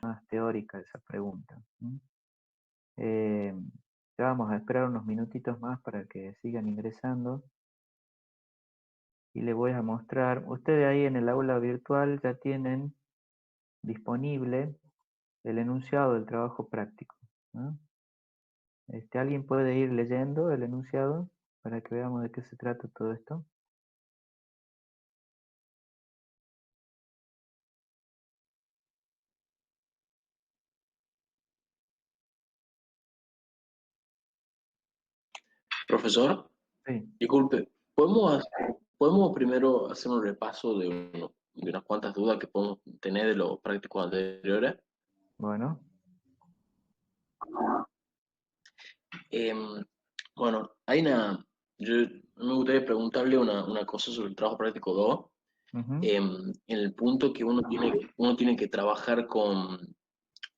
más teórica esa pregunta. Ya vamos a esperar unos minutitos más para que sigan ingresando. Y les voy a mostrar, ustedes ahí en el aula virtual ya tienen disponible el enunciado del trabajo práctico, ¿no? ¿Alguien puede ir leyendo el enunciado para que veamos de qué se trata todo esto? Profesor, Sí, disculpe, ¿podemos primero hacer un repaso de unas cuantas dudas que podemos tener de los prácticos anteriores? bueno, Em, bueno, yo me gustaría preguntarle una cosa sobre el trabajo práctico 2. ujú, En el punto que uno tiene que trabajar con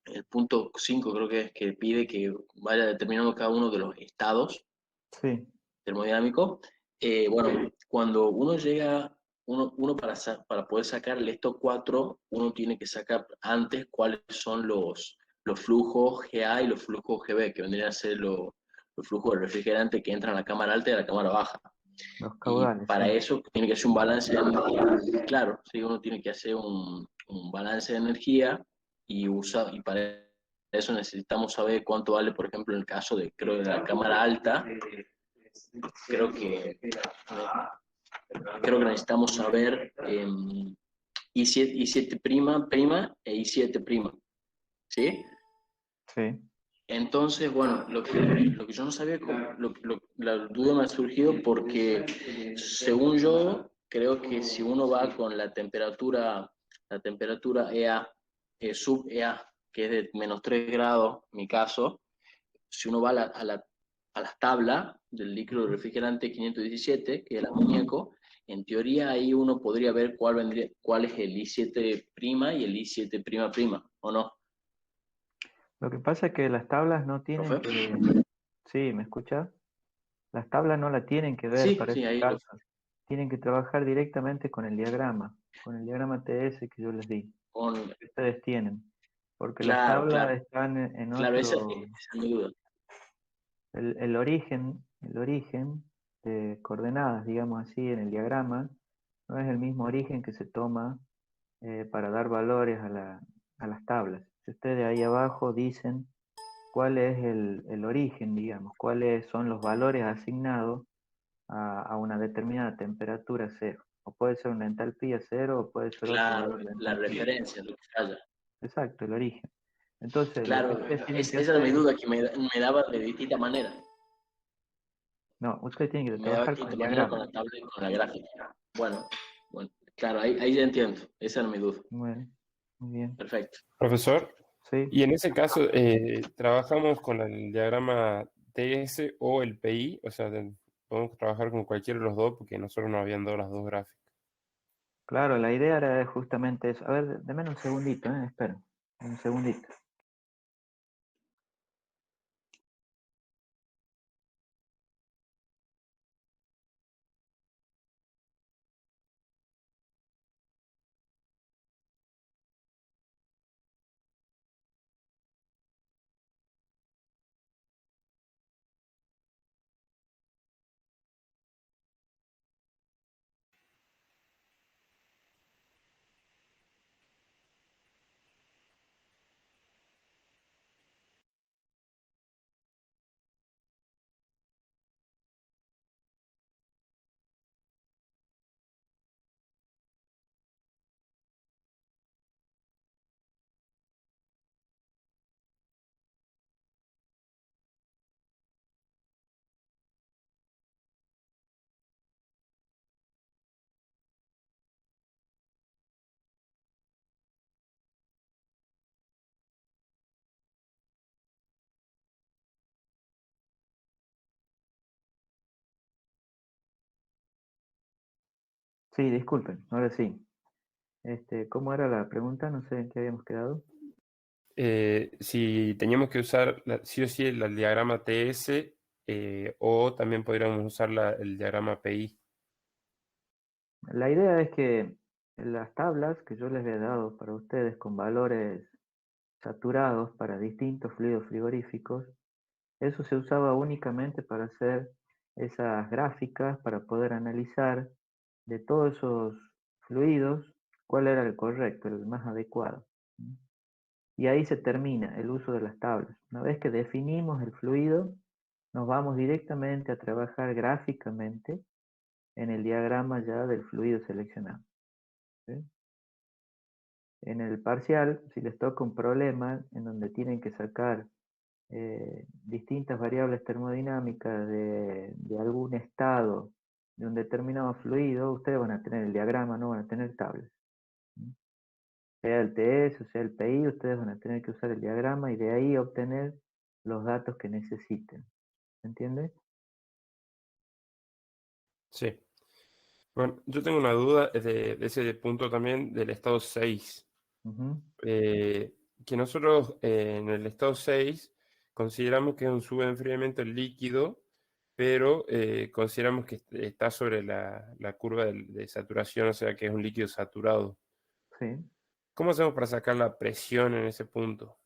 el punto 5 creo que es que pide que vaya determinando cada uno de los estados sí, termodinámico. Bueno, cuando uno llega, uno para poder sacar el esto 4 uno tiene que sacar antes cuáles son los flujos GA y los flujos GB, que vendrían a ser los flujos del refrigerante que entran a la cámara alta y a la cámara baja. los Y caudales, para sí. eso tiene que hacer un balance de energía. Claro, sí, uno tiene que hacer un balance de energía y para eso necesitamos saber cuánto vale, por ejemplo, en el caso de, creo, de la cámara alta, creo que, creo que necesitamos saber I7 prima e I7 prima, ¿sí? Sí, Entonces, bueno, lo que yo no sabía, la duda me ha surgido porque, según yo, creo que si uno va con la temperatura EA, sub EA, que es de -3 grados, en mi caso, si uno va a las tablas del líquido ujú. refrigerante 517, que es el amoníaco, en teoría ahí uno podría ver cuál es el I7' y el I7'', ¿o no, Lo que pasa es que las tablas no tienen profe? que, sí, ¿me escuchas? Las tablas no la tienen que ver Sí, para sí, estos ahí lo... casos. Tienen que trabajar directamente con el diagrama TS que yo les di, Con, que ustedes tienen. Porque las claro, tablas claro, están en claro, otro, esa es mi duda. el origen de coordenadas, digamos así, en el diagrama, no es el mismo origen que se toma para dar valores a las tablas. Si ustedes ahí abajo dicen cuál es el origen, digamos, cuáles son los valores asignados a una determinada temperatura cero. O puede ser una entalpía cero o puede ser otro Claro, valor de la entalpía. referencia, lo que haya. Exacto, el origen. Entonces, lo que Claro, ustedes tienen que esa era mi hacer, duda, que me daba de distinta manera. no, ustedes tienen que Me daba de trabajar con el distinta manera con diagrama. la tabla y con la gráfica. Bueno, bueno, claro, ahí ya entiendo. Esa era mi duda. Bueno, muy bien. Perfecto. Profesor, Sí, y en ese caso, ¿trabajamos con el diagrama TS o el PI? O sea, podemos trabajar con cualquiera de los dos porque nosotros nos habían dado las dos gráficas. claro, la idea era justamente eso. A ver, denme un segundito, espera, un segundito. Sí, disculpen, ahora sí. ¿Cómo era la pregunta? No sé en qué habíamos quedado. Si teníamos que usar sí o sí el diagrama TS o también podríamos usar el diagrama PI. La idea es que las tablas que yo les he dado para ustedes con valores saturados para distintos fluidos frigoríficos. Eso se usaba únicamente para hacer esas gráficas, para poder analizar de todos esos fluidos cuál era el correcto, el más adecuado. Y ahí se termina el uso de las tablas. Una vez que definimos el fluido, nos vamos directamente a trabajar gráficamente en el diagrama ya del fluido seleccionado. ¿Sí? En el parcial, si les toca un problema en donde tienen que sacar distintas variables termodinámicas de algún estado de un determinado fluido, ustedes van a tener el diagrama, no van a tener tablas. Sea el TS o sea el PI, ustedes van a tener que usar el diagrama y de ahí obtener los datos que necesiten. ¿Se entiende? Sí. Bueno, yo tengo una duda de ese punto también del estado 6. Ujú. Que nosotros en el estado 6 consideramos que es un subenfriamiento líquido, pero consideramos que está sobre la curva de saturación, o sea que es un líquido saturado. Sí. ¿Cómo hacemos para sacar la presión en ese punto?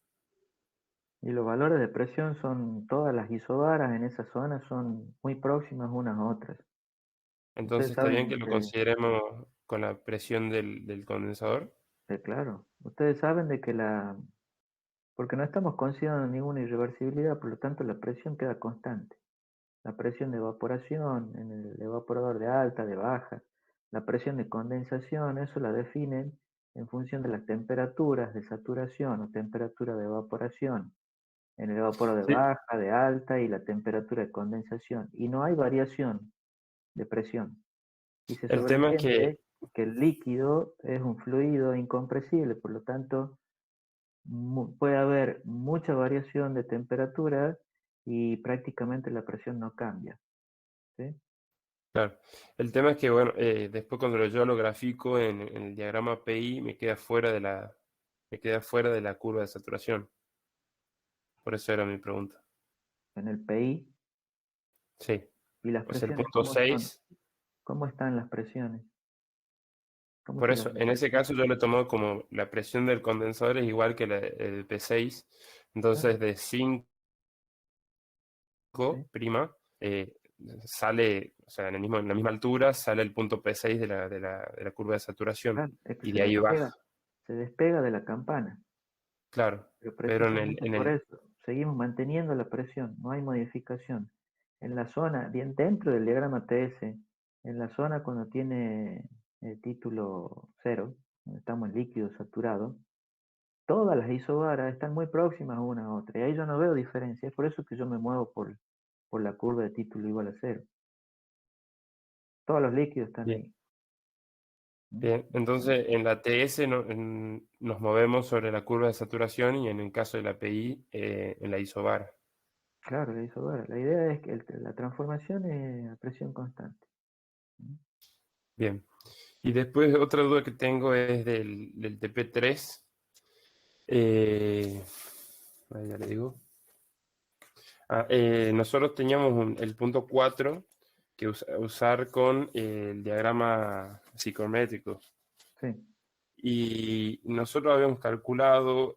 Y los valores de presión son, todas las isobaras en esa zona son muy próximas unas a otras. Entonces Ustedes está bien saben que lo que, consideremos con la presión del condensador. claro, ustedes saben de que porque no estamos considerando ninguna irreversibilidad, por lo tanto la presión queda constante. La presión de evaporación en el evaporador de alta, de baja, la presión de condensación, eso la definen en función de las temperaturas de saturación o temperatura de evaporación en el evaporador de Sí. baja, de alta y la temperatura de condensación. Y no hay variación de presión. Y se El tema es que, sobreentiende que el líquido es un fluido incompresible, por lo tanto puede haber mucha variación de temperatura y prácticamente la presión no cambia. ¿Sí? claro, el tema es que, bueno, después cuando yo lo grafico en el diagrama PI me queda fuera de la curva de saturación. Por eso era mi pregunta. En el PI. Sí, ¿Y las o sea, el presiones punto cómo son? 6. ¿Cómo están las presiones? ¿Cómo Por se las eso, en ese identifica? caso yo le tomo como la presión del condensador es igual que el P6. Claro, Entonces de 5 ¿sí? prima sale, o sea, en la misma altura sale el punto P6 de la curva de saturación. Claro, es que Y de ahí baja, se despega de la campana, claro. pero Pero precisamente por eso seguimos manteniendo la presión, no hay modificación. En la zona, bien dentro del diagrama TS, en la zona cuando tiene el título 0, donde estamos en líquido saturado, todas las isobaras están muy próximas una a otra, y ahí yo no veo diferencia, es por eso que yo me muevo por la curva de título igual a 0. Todos los líquidos están bien. ahí. ¿Mm? Bien, entonces en la TS nos movemos sobre la curva de saturación y en el caso de la PI en la isobara. Claro, la isobara. La idea es que la transformación es a presión constante. ¿Mm? Bien, y después otra duda que tengo es del TP3. Ahí ya le digo. Nosotros teníamos el punto 4 que usar con el diagrama psicométrico. Sí. Y nosotros habíamos calculado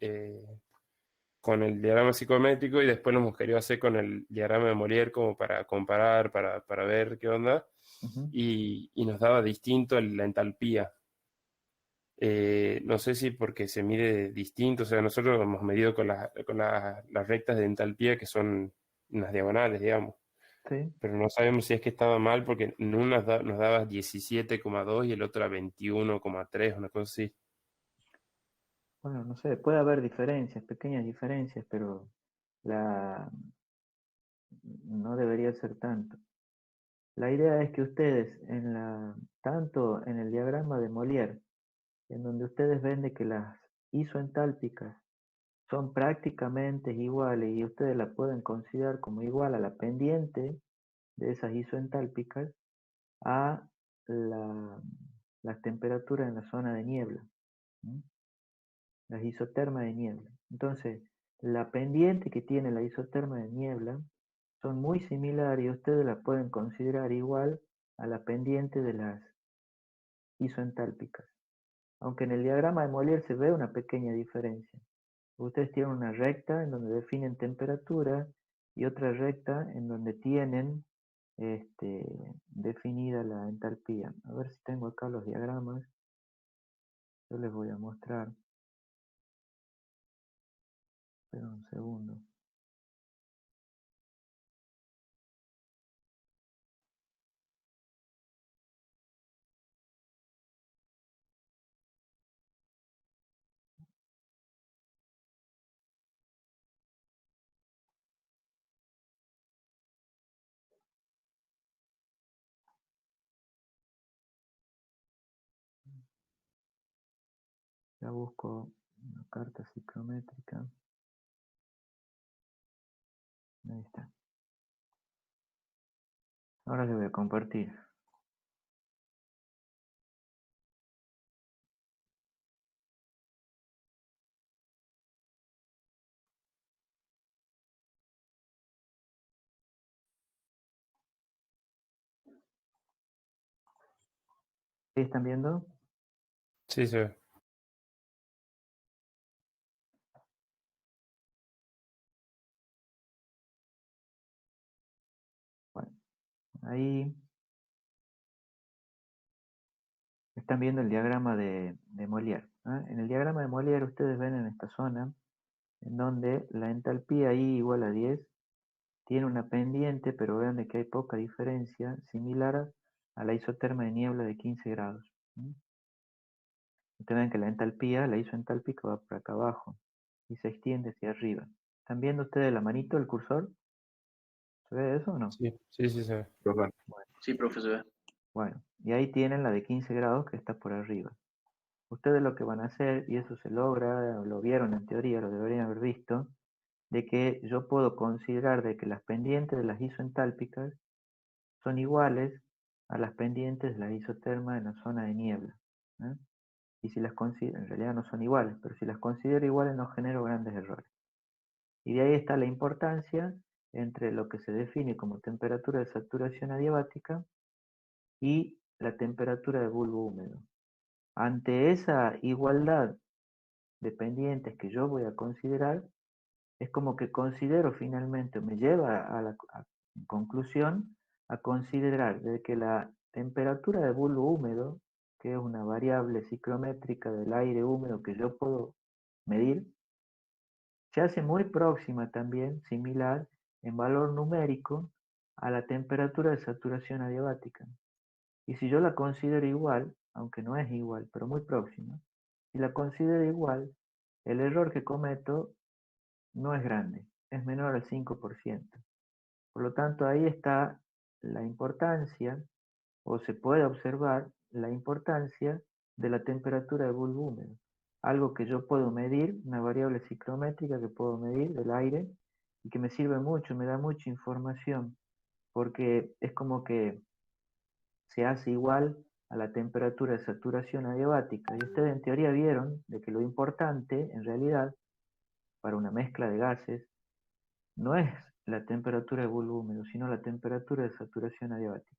con el diagrama psicométrico y después lo hemos querido hacer con el diagrama de Molière como para comparar, para ver qué onda. Ujú. Y nos daba distinto la entalpía. No sé si porque se mide distinto, o sea, nosotros hemos medido con las rectas de entalpía que son unas diagonales, digamos, Sí. pero no sabemos si es que estaba mal porque en una nos daba 17,2 y el otro a 21,3, una cosa así. Bueno, no sé, puede haber diferencias, pequeñas diferencias, pero la, no debería ser tanto. La idea es que ustedes, tanto en el diagrama de Molière, en donde ustedes ven de que las isoentálpicas son prácticamente iguales y ustedes la pueden considerar como igual a la pendiente de esas isoentálpicas a la, las temperaturas en la zona de niebla, ¿no? Las isotermas de niebla. Entonces, la pendiente que tiene la isoterma de niebla son muy similares y ustedes la pueden considerar igual a la pendiente de las isoentálpicas. Aunque en el diagrama de Molière se ve una pequeña diferencia. Ustedes tienen una recta en donde definen temperatura y otra recta en donde tienen definida la entalpía. A ver si tengo acá los diagramas. Yo les voy a mostrar. Espera un segundo. Ya busco una carta ciclométrica. Ahí está. Ahora les voy a compartir. ¿Sí están viendo? Sí, se ve. Bueno, ahí están viendo el diagrama de Molière. En el diagrama de Molière ustedes ven en esta zona en donde la entalpía I igual a 10 tiene una pendiente, pero vean de que hay poca diferencia, similar a la isoterma de niebla de 15 grados. Ustedes ven que la entalpía, la isoentálpica va por acá abajo y se extiende hacia arriba. ¿Están viendo ustedes la manito, el cursor? ¿Se ve eso o no? Sí, sí, sí, se ve. Profe. Sí, profe, se ve. Bueno, y ahí tienen la de 15 grados que está por arriba. Ustedes lo que van a hacer, y eso se logra, lo vieron en teoría, lo deberían haber visto, de que yo puedo considerar de que las pendientes de las isoentálpicas son iguales a las pendientes de la isoterma en la zona de niebla. ¿eh? Y si las considero, en realidad no son iguales, pero si las considero iguales no genero grandes errores. Y de ahí está la importancia entre lo que se define como temperatura de saturación adiabática y la temperatura de bulbo húmedo. Ante esa igualdad de pendientes que yo voy a considerar, es como que considero finalmente, me lleva a la en conclusión, a considerar de que la temperatura de bulbo húmedo, que es una variable ciclométrica del aire húmedo que yo puedo medir, se hace muy próxima también, similar en valor numérico, a la temperatura de saturación adiabática. Y si yo la considero igual, aunque no es igual, pero muy próxima, si la considero igual, el error que cometo no es grande, es menor al 5%. Por lo tanto, ahí está la importancia, o se puede observar la importancia de la temperatura de bulbo húmedo. Algo que yo puedo medir, una variable ciclométrica que puedo medir del aire y que me sirve mucho, me da mucha información, porque es como que se hace igual a la temperatura de saturación adiabática. Y ustedes en teoría vieron de que lo importante, en realidad, para una mezcla de gases, no es la temperatura de bulbo húmedo, sino la temperatura de saturación adiabática.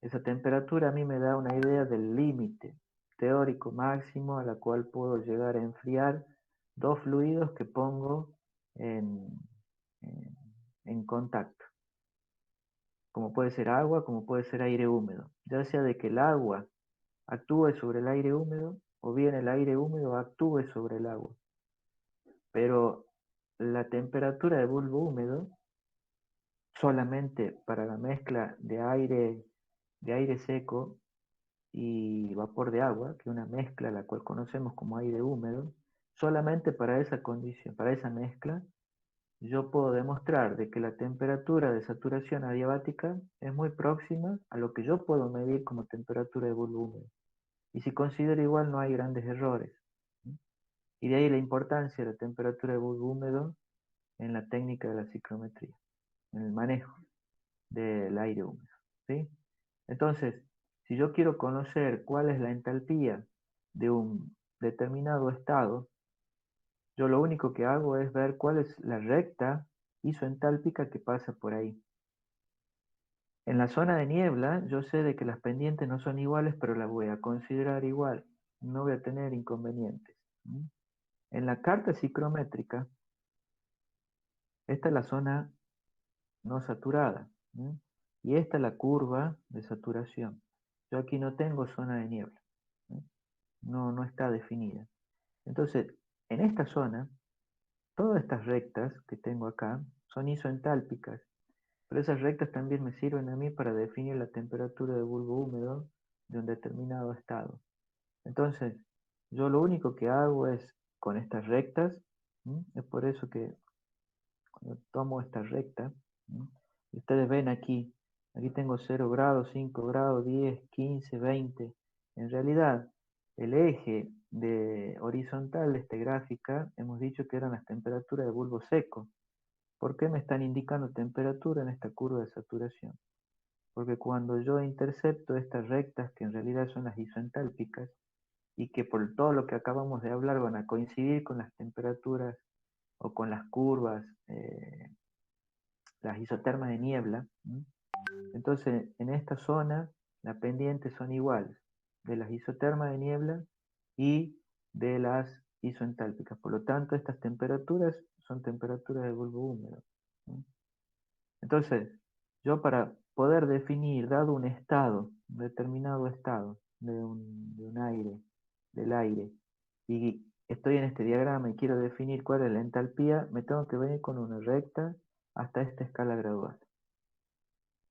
Esa temperatura a mí me da una idea del límite teórico máximo a la cual puedo llegar a enfriar dos fluidos que pongo en, en, en contacto, como puede ser agua, como puede ser aire húmedo, ya sea de que el agua actúe sobre el aire húmedo o bien el aire húmedo actúe sobre el agua. Pero la temperatura de bulbo húmedo solamente para la mezcla de aire seco y vapor de agua, que es una mezcla la cual conocemos como aire húmedo, solamente para esa condición, para esa mezcla, yo puedo demostrar de que la temperatura de saturación adiabática es muy próxima a lo que yo puedo medir como temperatura de bulbo húmedo. Y si considero igual no hay grandes errores. Y de ahí la importancia de la temperatura de bulbo húmedo en la técnica de la ciclometría, en el manejo del aire húmedo. ¿sí? Entonces, si yo quiero conocer cuál es la entalpía de un determinado estado, yo lo único que hago es ver cuál es la recta isoentálpica que pasa por ahí. En la zona de niebla, yo sé de que las pendientes no son iguales, pero las voy a considerar igual. No voy a tener inconvenientes. En la carta psicométrica, esta es la zona no saturada, ¿no? Y esta es la curva de saturación. Yo aquí no tengo zona de niebla, ¿no? No está definida. Entonces, en esta zona, todas estas rectas que tengo acá son isoentálpicas, pero esas rectas también me sirven a mí para definir la temperatura de bulbo húmedo de un determinado estado. Entonces, yo lo único que hago es, con estas rectas, ¿sí? Es por eso que cuando tomo esta recta, ¿sí? Ustedes ven aquí tengo 0 grados, 5 grados, 10, 15, 20. En realidad, el eje horizontal de esta gráfica, hemos dicho que eran las temperaturas de bulbo seco. ¿Por qué me están indicando temperatura en esta curva de saturación? Porque cuando yo intercepto estas rectas, que en realidad son las isoentálpicas, y que por todo lo que acabamos de hablar van a coincidir con las temperaturas o con las curvas, las isotermas de niebla, ¿sí? Entonces, en esta zona, las pendientes son iguales, de las isotermas de niebla y de las isoentálpicas. Por lo tanto, estas temperaturas son temperaturas de bulbo húmedo, ¿sí? Entonces, yo para poder definir, dado un estado, un determinado estado de un aire, del aire, y estoy en este diagrama y quiero definir cuál es la entalpía, me tengo que venir con una recta hasta esta escala gradual.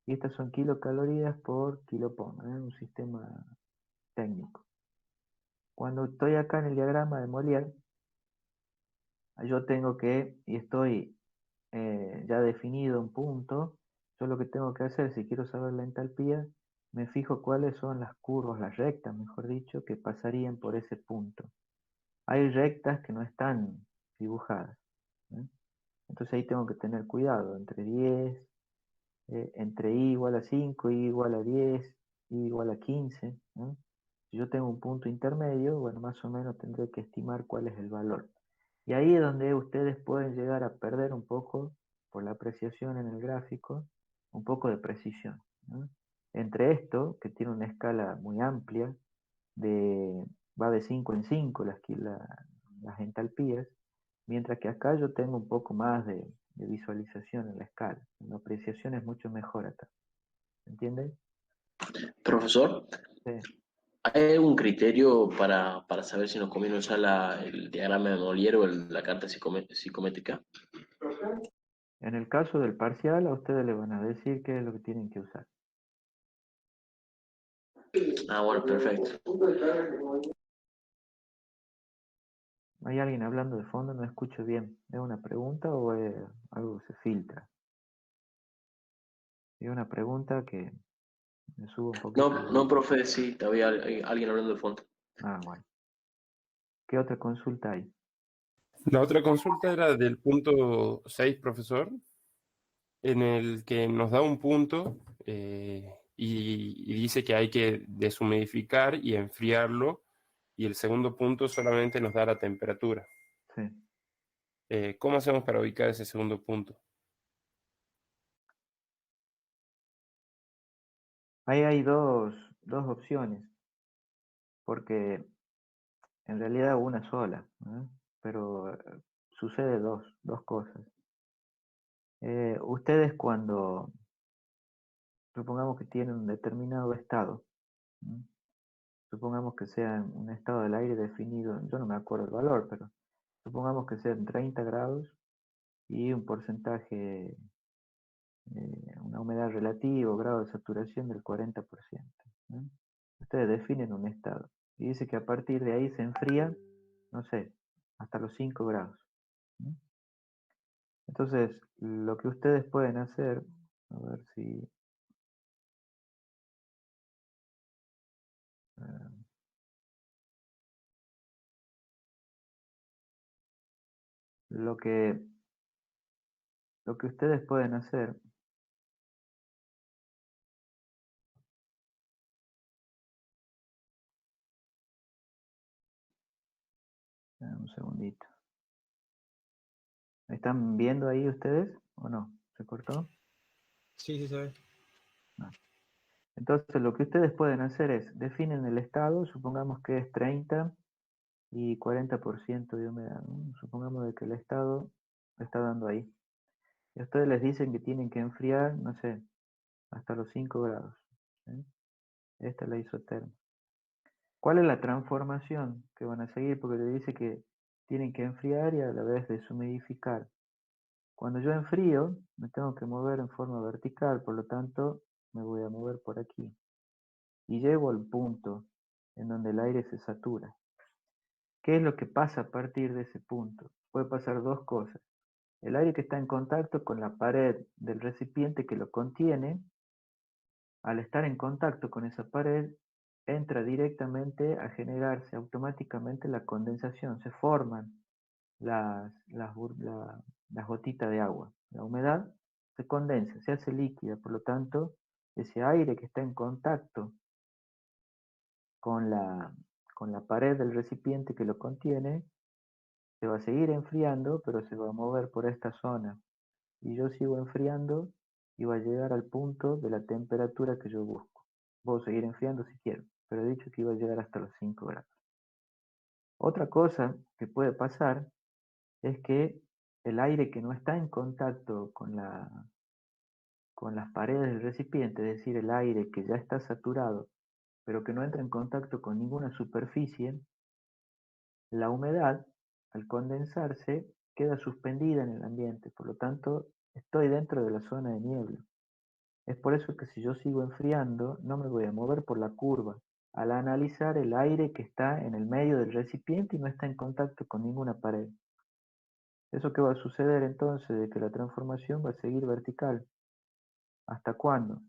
Y estas son kilocalorías por kilopón, un sistema técnico. Cuando estoy acá en el diagrama de Molière, yo tengo que, y estoy ya definido un punto, yo lo que tengo que hacer, si quiero saber la entalpía, me fijo cuáles son las curvas, las rectas, mejor dicho, que pasarían por ese punto. Hay rectas que no están dibujadas, ¿eh? Entonces ahí tengo que tener cuidado, entre 10, entre i igual a 5, i igual a 10, i igual a 15, ¿eh? Si yo tengo un punto intermedio, bueno, más o menos tendré que estimar cuál es el valor. Y ahí es donde ustedes pueden llegar a perder un poco, por la apreciación en el gráfico, un poco de precisión, ¿no? Entre esto, que tiene una escala muy amplia, va de 5 en 5 las entalpías, mientras que acá yo tengo un poco más de visualización en la escala. La apreciación es mucho mejor acá. ¿Entienden? Profesor, Sí. ¿hay algún criterio para saber si nos conviene usar el diagrama de Molière o la carta psicométrica? En el caso del parcial, a ustedes les van a decir qué es lo que tienen que usar. Ah, bueno, perfecto. ¿Hay alguien hablando de fondo? No escucho bien. ¿Es una pregunta o es algo que se filtra? Es una pregunta que me subo un poquito. No, profe, sí, había alguien hablando de fondo. Ah, bueno. ¿Qué otra consulta hay? La otra consulta era del punto 6, profesor, en el que nos da un punto y dice que hay que deshumidificar y enfriarlo, y el segundo punto solamente nos da la temperatura. Sí. ¿Cómo hacemos para ubicar ese segundo punto? Ahí hay dos opciones, porque en realidad una sola, ¿no? Pero sucede dos cosas. Ustedes cuando, supongamos que tienen un determinado estado, ¿no? Supongamos que sea un estado del aire definido, yo no me acuerdo el valor, pero supongamos que sean 30 grados y un porcentaje, una humedad relativa, grado de saturación del 40%, ¿no? Ustedes definen un estado y dice que a partir de ahí se enfría, no sé, hasta los 5 grados, ¿no? Entonces, lo que ustedes pueden hacer, a ver si... lo que ustedes pueden hacer un segundito. ¿Están viendo ahí ustedes o no? ¿Se cortó? Sí, se ve. No. Entonces lo que ustedes pueden hacer es, definen el estado, supongamos que es 30 y 40% de humedad, ¿no? Supongamos de que el estado está dando ahí. Y a ustedes les dicen que tienen que enfriar, no sé, hasta los 5 grados. ¿Sí? Esta es la isotermia. ¿Cuál es la transformación que van a seguir? Porque le dice que tienen que enfriar y a la vez deshumidificar. Cuando yo enfrío, me tengo que mover en forma vertical, por lo tanto, me voy a mover por aquí. Y llego al punto en donde el aire se satura. ¿Qué es lo que pasa a partir de ese punto? Puede pasar dos cosas. El aire que está en contacto con la pared del recipiente que lo contiene, al estar en contacto con esa pared, entra directamente a generarse automáticamente la condensación. Se forman las gotitas de agua. La humedad se condensa, se hace líquida, por lo tanto, ese aire que está en contacto con con la pared del recipiente que lo contiene, se va a seguir enfriando, pero se va a mover por esta zona. Y yo sigo enfriando y va a llegar al punto de la temperatura que yo busco. Puedo seguir enfriando si quiero, pero he dicho que iba a llegar hasta los 5 grados. Otra cosa que puede pasar es que el aire que no está en contacto con las paredes del recipiente, es decir, el aire que ya está saturado, pero que no entra en contacto con ninguna superficie, la humedad, al condensarse, queda suspendida en el ambiente, por lo tanto, estoy dentro de la zona de niebla. Es por eso que si yo sigo enfriando, no me voy a mover por la curva, al analizar el aire que está en el medio del recipiente y no está en contacto con ninguna pared. ¿Eso qué va a suceder entonces? De que la transformación va a seguir vertical. ¿Hasta cuándo?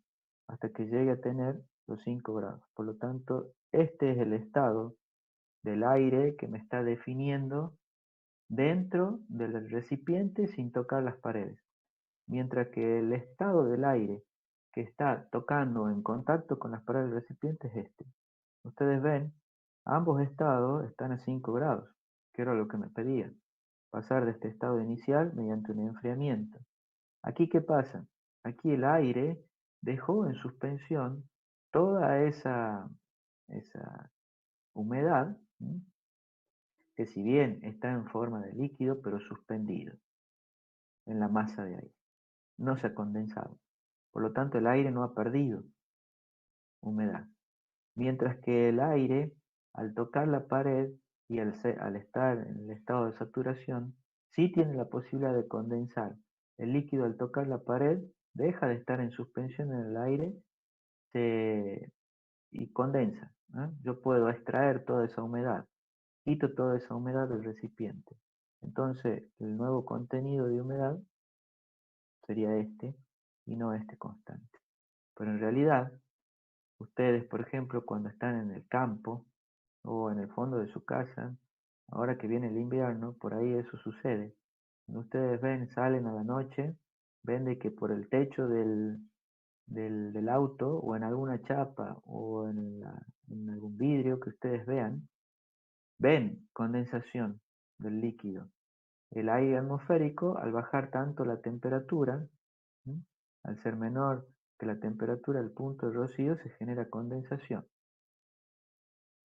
Hasta que llegue a tener los 5 grados. Por lo tanto, este es el estado del aire que me está definiendo dentro del recipiente sin tocar las paredes. Mientras que el estado del aire que está tocando en contacto con las paredes del recipiente es este. Ustedes ven, ambos estados están a 5 grados, que era lo que me pedía. Pasar de este estado inicial mediante un enfriamiento. Aquí, ¿qué pasa? Aquí el aire dejó en suspensión toda esa humedad, ¿sí? Que si bien está en forma de líquido, pero suspendido en la masa de aire. No se ha condensado. Por lo tanto, el aire no ha perdido humedad. Mientras que el aire, al tocar la pared y al estar en el estado de saturación, sí tiene la posibilidad de condensar. El líquido al tocar la pared deja de estar en suspensión en el aire y condensa, ¿no? Yo puedo extraer toda esa humedad, quito toda esa humedad del recipiente. Entonces, el nuevo contenido de humedad sería este y no este constante. Pero en realidad, ustedes, por ejemplo, cuando están en el campo o en el fondo de su casa, ahora que viene el invierno, por ahí eso sucede. Cuando ustedes ven, salen a la noche, ven de que por el techo del auto o en alguna chapa o en algún vidrio que ustedes vean, ven condensación del líquido. El aire atmosférico, al bajar tanto la temperatura, ¿sí? Al ser menor que la temperatura del punto de rocío, se genera condensación.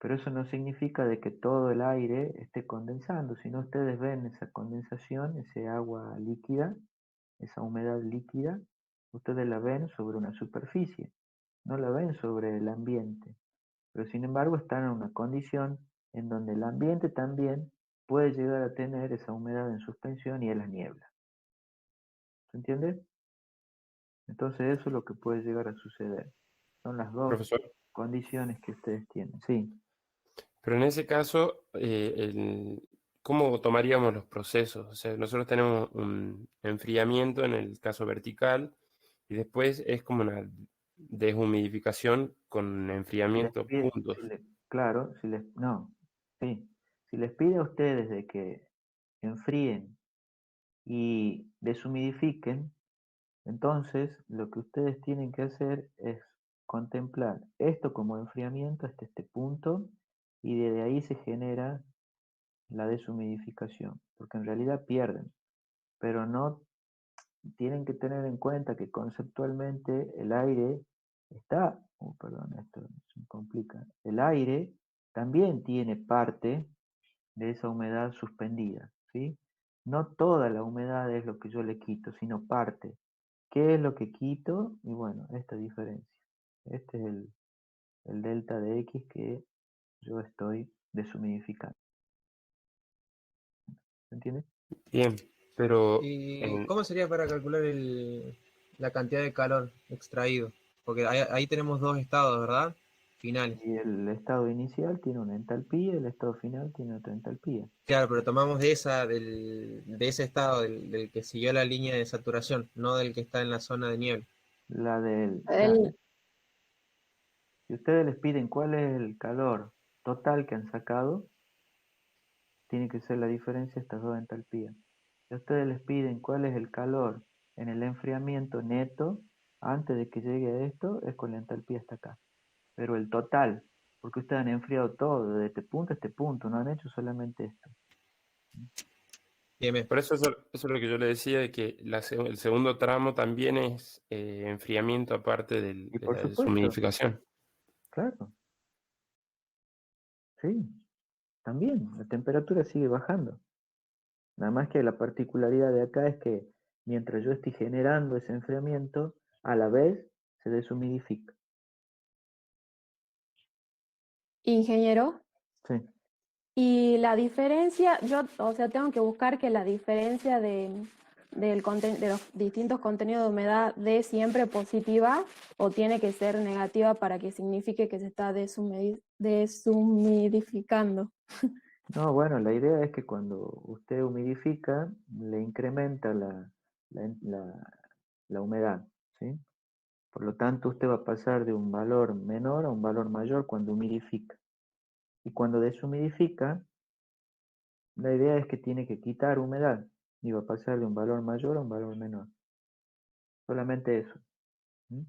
Pero eso no significa de que todo el aire esté condensando, sino ustedes ven esa condensación, ese agua líquida, esa humedad líquida, ustedes la ven sobre una superficie, no la ven sobre el ambiente. Pero sin embargo están en una condición en donde el ambiente también puede llegar a tener esa humedad en suspensión y es la niebla. ¿Se entiende? Entonces eso es lo que puede llegar a suceder. Son las dos Profesor. condiciones que ustedes tienen. Sí. Pero en ese caso, ¿cómo tomaríamos los procesos? O sea, nosotros tenemos un enfriamiento en el caso vertical y después es como una deshumidificación con Si les enfriamiento pide, puntos. claro, no, sí. Si les pide a ustedes de que enfríen y deshumidifiquen, entonces lo que ustedes tienen que hacer es contemplar esto como enfriamiento hasta este punto y desde ahí se genera la deshumidificación, porque en realidad pierden, pero no tienen que tener en cuenta que conceptualmente el aire está, perdón, esto se me complica, el aire también tiene parte de esa humedad suspendida, ¿sí? No toda la humedad es lo que yo le quito, sino parte. ¿Qué es lo que quito? Y bueno, esta diferencia. Este es el delta de X que yo estoy deshumidificando. ¿Se entiende? Bien, pero ¿Y cómo sería para calcular la cantidad de calor extraído? Porque ahí tenemos dos estados, ¿verdad? Finales. Y el estado inicial tiene una entalpía, el estado final tiene otra entalpía. Claro, pero tomamos de ese estado, del que siguió la línea de saturación, no del que está en la zona de niebla. La del, claro, El, si ustedes les piden cuál es el calor total que han sacado, tiene que ser la diferencia de estas dos entalpías. Si ustedes les piden cuál es el calor en el enfriamiento neto, antes de que llegue a esto, es con la entalpía hasta acá. Pero el total, porque ustedes han enfriado todo, de este punto a este punto, no han hecho solamente esto. Bien, bien. por eso es lo que yo le decía, de que el segundo tramo también es enfriamiento aparte Y de por la supuesto, deshumidificación. claro, sí, también, la temperatura sigue bajando. Nada más que la particularidad de acá es que mientras yo estoy generando ese enfriamiento, a la vez se deshumidifica. ingeniero, Sí. y la diferencia, yo, o sea, tengo que buscar que la diferencia de los distintos contenidos de humedad dé siempre positiva o tiene que ser negativa para que signifique que se está deshumidificando. No, bueno, la idea es que cuando usted humidifica, le incrementa la, la- la humedad, ¿sí? Por lo tanto, usted va a pasar de un valor menor a un valor mayor cuando humidifica. Y cuando deshumidifica, la idea es que tiene que quitar humedad y va a pasar de un valor mayor a un valor menor. Solamente eso. ¿Mm?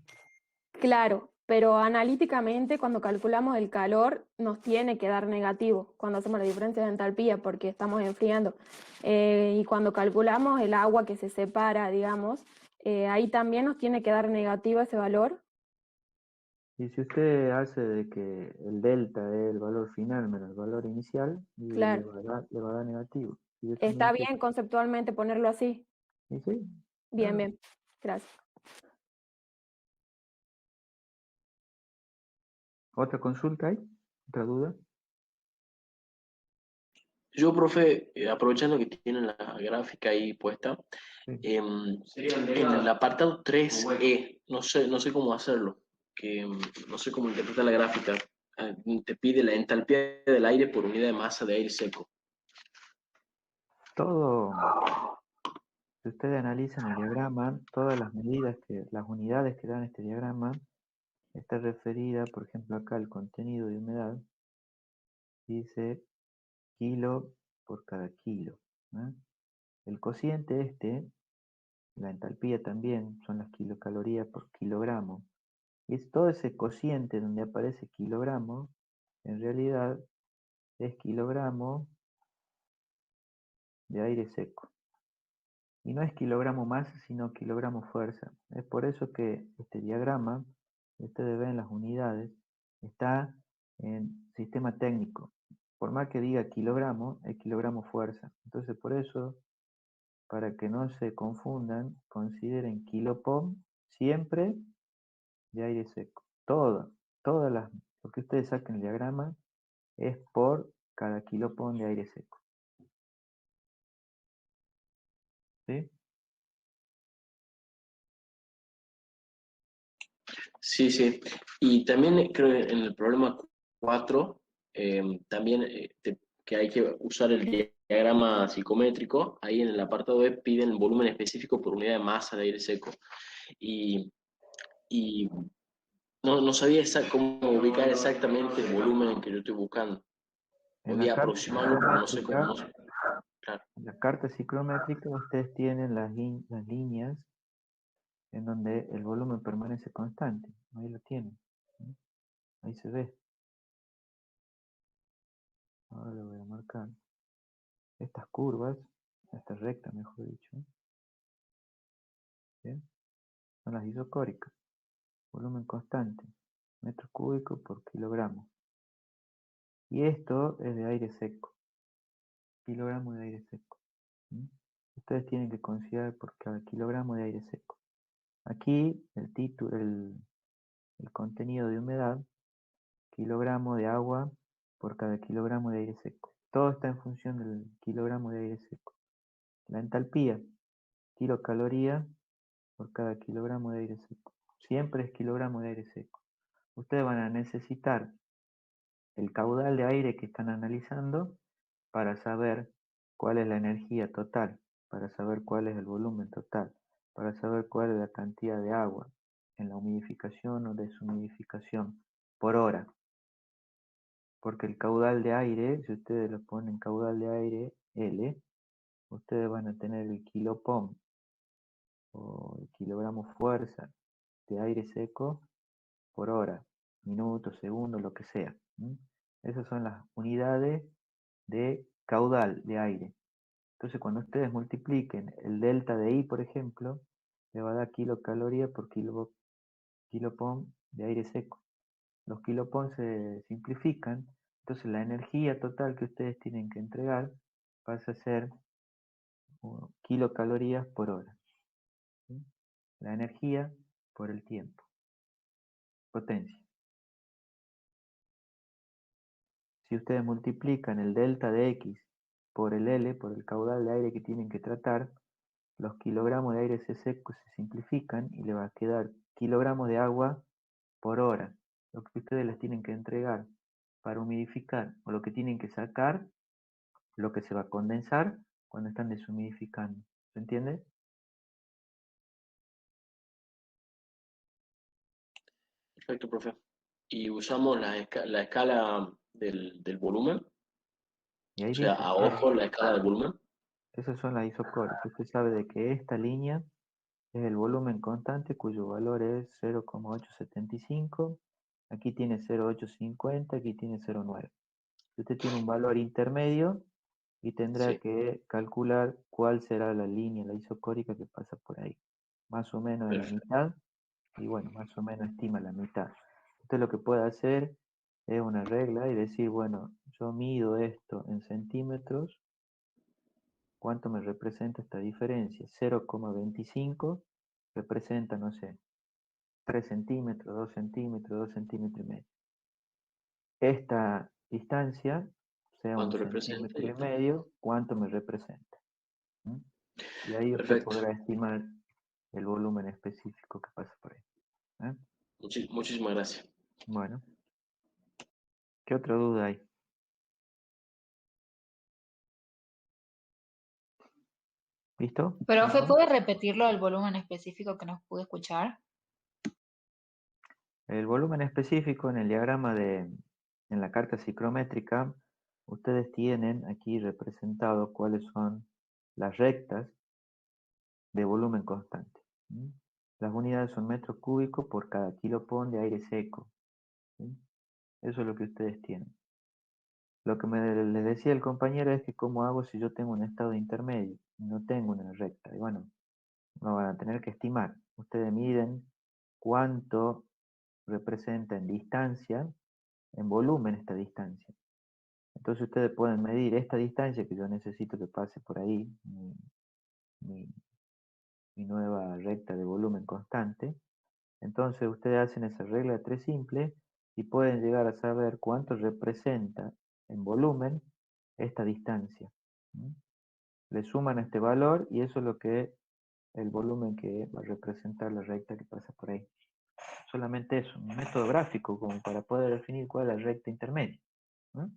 Claro, pero analíticamente cuando calculamos el calor nos tiene que dar negativo cuando hacemos la diferencia de entalpía porque estamos enfriando. Y cuando calculamos el agua que se separa, digamos, ahí también nos tiene que dar negativo ese valor. Y si usted hace de que el delta es el valor final menos el valor inicial, y Claro, le va a dar negativo. Y eso está significa, bien conceptualmente ponerlo así. y sí, Bien, claro. bien, gracias. ¿Otra consulta hay? ¿Otra duda? Yo, profe, aprovechando que tienen la gráfica ahí puesta, Sí. en el apartado 3E, no sé cómo hacerlo, no sé cómo interpretar la gráfica. Te pide la entalpía del aire por unidad de masa de aire seco. Todo, si ustedes analizan el diagrama, todas las medidas las unidades que dan este diagrama, está referida, por ejemplo, acá el contenido de humedad, dice kilo por cada kilo. ¿No? El cociente la entalpía también, son las kilocalorías por kilogramo. Y es todo ese cociente donde aparece kilogramo, en realidad es kilogramo de aire seco. Y no es kilogramo masa, sino kilogramo fuerza. Es por eso que este diagrama, ustedes ven las unidades, está en sistema técnico. Por más que diga kilogramo, es kilogramo fuerza. Entonces por eso, para que no se confundan, consideren kilopom siempre de aire seco. Todas lo que ustedes saquen el diagrama es por cada kilopon de aire seco. ¿Sí? Sí, sí. Y también creo que en el problema 4 también que hay que usar el diagrama psicométrico. Ahí en el apartado B piden volumen específico por unidad de masa de aire seco. Y, y no sabía cómo ubicar exactamente el volumen que yo estoy buscando. En la Podía carta aproximarlo, pero no sé cómo. psicométrica, No sé. Claro. en la carta psicométrica ustedes tienen las líneas en donde el volumen permanece constante. Ahí lo tienen. ¿Sí? Ahí se ve. Ahora lo voy a marcar. Estas curvas, esta recta mejor dicho, ¿sí? Son las isocóricas. Volumen constante. Metros cúbicos por kilogramo. Y esto es de aire seco. kilogramos de aire seco. ¿Mm? Ustedes tienen que considerar por cada kilogramo de aire seco. Aquí el título, el contenido de humedad, kilogramo de agua por cada kilogramo de aire seco. Todo está en función del kilogramo de aire seco. La entalpía, kilocaloría por cada kilogramo de aire seco. Siempre es kilogramo de aire seco. Ustedes van a necesitar el caudal de aire que están analizando para saber cuál es la energía total, para saber cuál es el volumen total, para saber cuál es la cantidad de agua en la humidificación o deshumidificación por hora. Porque el caudal de aire, si ustedes lo ponen caudal de aire L, ustedes van a tener el kilopom o el kilogramo fuerza de aire seco por hora, minuto, segundo, lo que sea. Esas son las unidades de caudal de aire. Entonces, cuando ustedes multipliquen el delta de I, por ejemplo, le va a dar kilocaloría por kilopom de aire seco. Los kilopom se simplifican, entonces la energía total que ustedes tienen que entregar pasa a ser kilocalorías por hora. ¿Sí? La energía por el tiempo. Potencia. Si ustedes multiplican el delta de X por el L, por el caudal de aire que tienen que tratar, los kilogramos de aire seco se simplifican y le va a quedar kilogramos de agua por hora. Lo que ustedes les tienen que entregar para humidificar o lo que tienen que sacar, lo que se va a condensar cuando están deshumidificando. ¿Se entiende? Perfecto, profe. ¿Y usamos la escala del volumen? Y ahí O sea, dice, a ojo la escala del volumen. esas son las isocólicas. Usted sabe de que esta línea es el volumen constante cuyo valor es 0,875. Aquí tiene 0,850, aquí tiene 0,9. Usted tiene un valor intermedio y tendrá Sí, que calcular cuál será la línea, la isocórica que pasa por ahí. Más o menos en la perfecto. mitad, y bueno, más o menos estima la mitad. Usted lo que puede hacer es una regla y decir, bueno, yo mido esto en centímetros, ¿cuánto me representa esta diferencia? 0,25 representa, no sé, 3 centímetros, 2 centímetros, 2 centímetros y medio. Esta distancia, sea un ¿Cuánto representa? centímetro y medio, ¿cuánto me representa? ¿Mm? Y ahí usted Perfecto. podrá estimar el volumen específico que pasa por ahí. ¿Eh? Muchísimas gracias. Bueno, ¿qué otra duda hay? ¿Listo? Profe, ¿Listo? ¿puede repetirlo del volumen específico que nos pude escuchar? El volumen específico en el diagrama en la carta ciclométrica, ustedes tienen aquí representado cuáles son las rectas de volumen constante. ¿Mm? Las unidades son metros cúbicos por cada kilopón de aire seco. ¿Sí? Eso es lo que ustedes tienen. Lo que les decía el compañero es que cómo hago si yo tengo un estado intermedio, no tengo una recta. Y bueno, no van a tener que estimar. Ustedes miden cuánto representa en distancia, en volumen esta distancia. Entonces ustedes pueden medir esta distancia que yo necesito que pase por ahí, mi nueva recta de volumen constante. Entonces ustedes hacen esa regla de 3 simple y pueden llegar a saber cuánto representa en volumen esta distancia. ¿Mm? Le suman este valor y eso es lo que el volumen que va a representar la recta que pasa por ahí. Solamente eso, un método gráfico como para poder definir cuál es la recta intermedia. ¿No?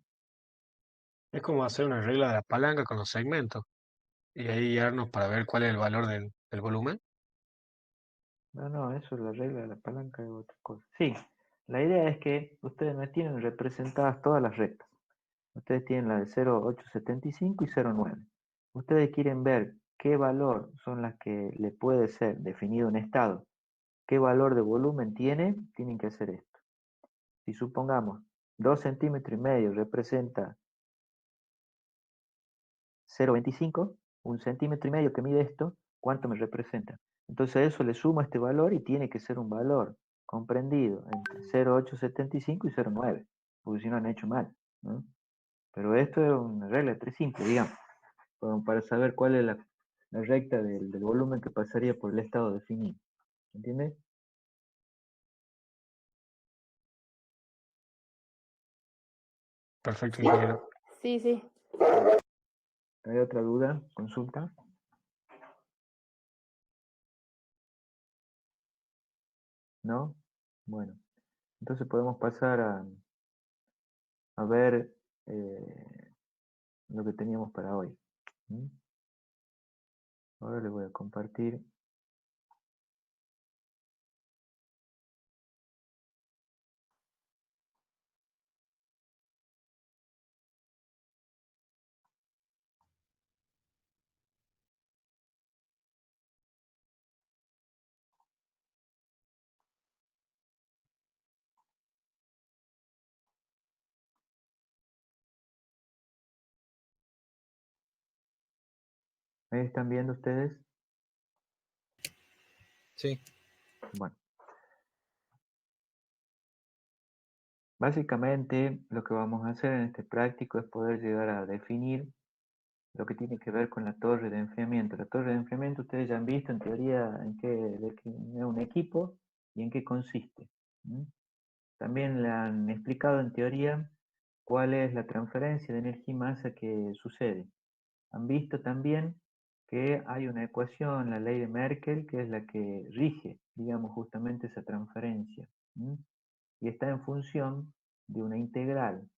Es como hacer una regla de la palanca con los segmentos y ahí guiarnos para ver cuál es el valor del volumen. No, eso es la regla de la palanca de otra cosa. Sí, la idea es que ustedes no tienen representadas todas las rectas. Ustedes tienen la de 0,875 y 0,9. Ustedes quieren ver qué valor son las que le puede ser definido en estado, qué valor de volumen tiene, tienen que hacer esto. Si supongamos 2 centímetros y medio representa 0,25, un centímetro y medio que mide esto, ¿cuánto me representa? Entonces eso le sumo a este valor y tiene que ser un valor comprendido entre 0,875 y 0,9, porque si no han hecho mal, ¿no? Pero esto es una regla de 3 simple, digamos. como para saber cuál es la recta del volumen que pasaría por el estado definido. ¿Entiendes? Perfecto, ingeniero. Sí, sí. ¿Hay otra duda? ¿Consulta? ¿No? Bueno, entonces podemos pasar a ver lo que teníamos para hoy. ¿Mm? Ahora les voy a compartir. ¿Ahí están viendo ustedes? Sí. Bueno, básicamente lo que vamos a hacer en este práctico es poder llegar a definir lo que tiene que ver con la torre de enfriamiento. La torre de enfriamiento ustedes ya han visto en teoría de qué es un equipo y en qué consiste. ¿Mm? También le han explicado en teoría cuál es la transferencia de energía y masa que sucede. Han visto también que hay una ecuación, la ley de Merkel, que es la que rige, digamos, justamente esa transferencia. ¿Mm? Y está en función de una integral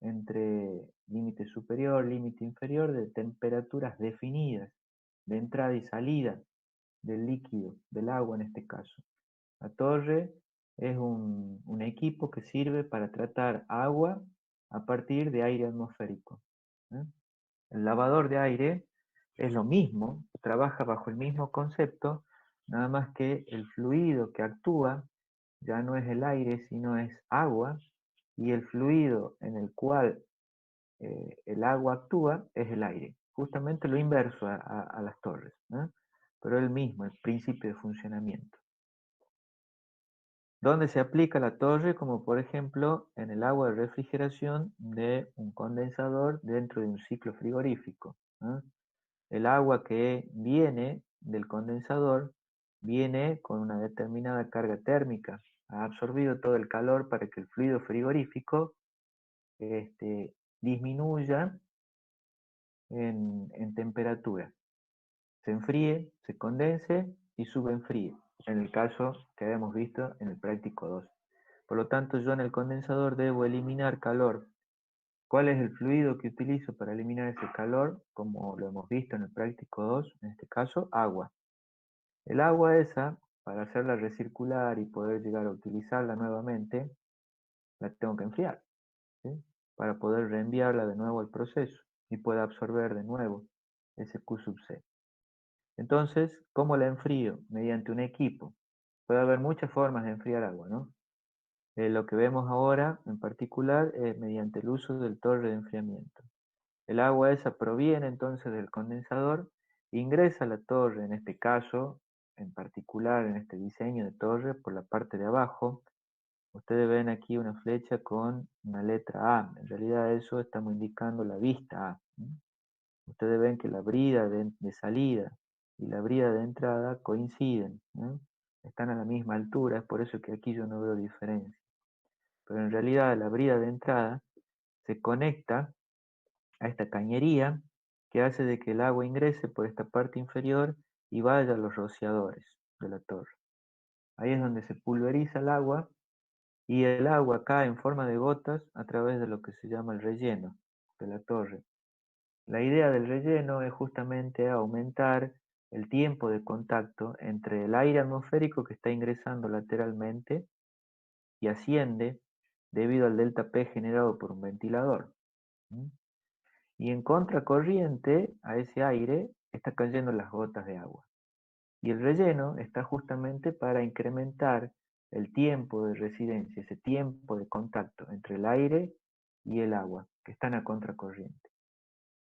entre límite superior, límite inferior de temperaturas definidas de entrada y salida del líquido, del agua en este caso. La torre es un equipo que sirve para tratar agua a partir de aire atmosférico. ¿Eh? El lavador de aire es lo mismo, trabaja bajo el mismo concepto, nada más que el fluido que actúa ya no es el aire, sino es agua, y el fluido en el cual el agua actúa es el aire. Justamente lo inverso a las torres, ¿no? Pero el mismo, el principio de funcionamiento. ¿Dónde se aplica la torre? Como por ejemplo en el agua de refrigeración de un condensador dentro de un ciclo frigorífico, ¿no? El agua que viene del condensador viene con una determinada carga térmica. Ha absorbido todo el calor para que el fluido frigorífico disminuya en temperatura. Se enfríe, se condense y enfríe, en el caso que habíamos visto en el práctico 2. Por lo tanto, yo en el condensador debo eliminar calor. ¿Cuál es el fluido que utilizo para eliminar ese calor? Como lo hemos visto en el práctico 2, en este caso, agua. El agua esa, para hacerla recircular y poder llegar a utilizarla nuevamente, la tengo que enfriar, ¿sí? Para poder reenviarla de nuevo al proceso y pueda absorber de nuevo ese Q sub C. Entonces, ¿cómo la enfrío? Mediante un equipo. Puede haber muchas formas de enfriar agua, ¿no? Lo que vemos ahora en particular es mediante el uso del torre de enfriamiento. El agua esa proviene entonces del condensador, ingresa a la torre, en este caso, en particular en este diseño de torre, por la parte de abajo. Ustedes ven aquí una flecha con una letra A. En realidad eso estamos indicando la vista A. Ustedes ven que la brida de salida y la brida de entrada coinciden, ¿no? Están a la misma altura, es por eso que aquí yo no veo diferencia. Pero en realidad la brida de entrada se conecta a esta cañería que hace de que el agua ingrese por esta parte inferior y vaya a los rociadores de la torre. Ahí es donde se pulveriza el agua y el agua cae en forma de gotas a través de lo que se llama el relleno de la torre. La idea del relleno es justamente aumentar el tiempo de contacto entre el aire atmosférico que está ingresando lateralmente y asciende debido al delta P generado por un ventilador. Y en contracorriente a ese aire está cayendo las gotas de agua. Y el relleno está justamente para incrementar el tiempo de residencia, ese tiempo de contacto entre el aire y el agua, que están a contracorriente.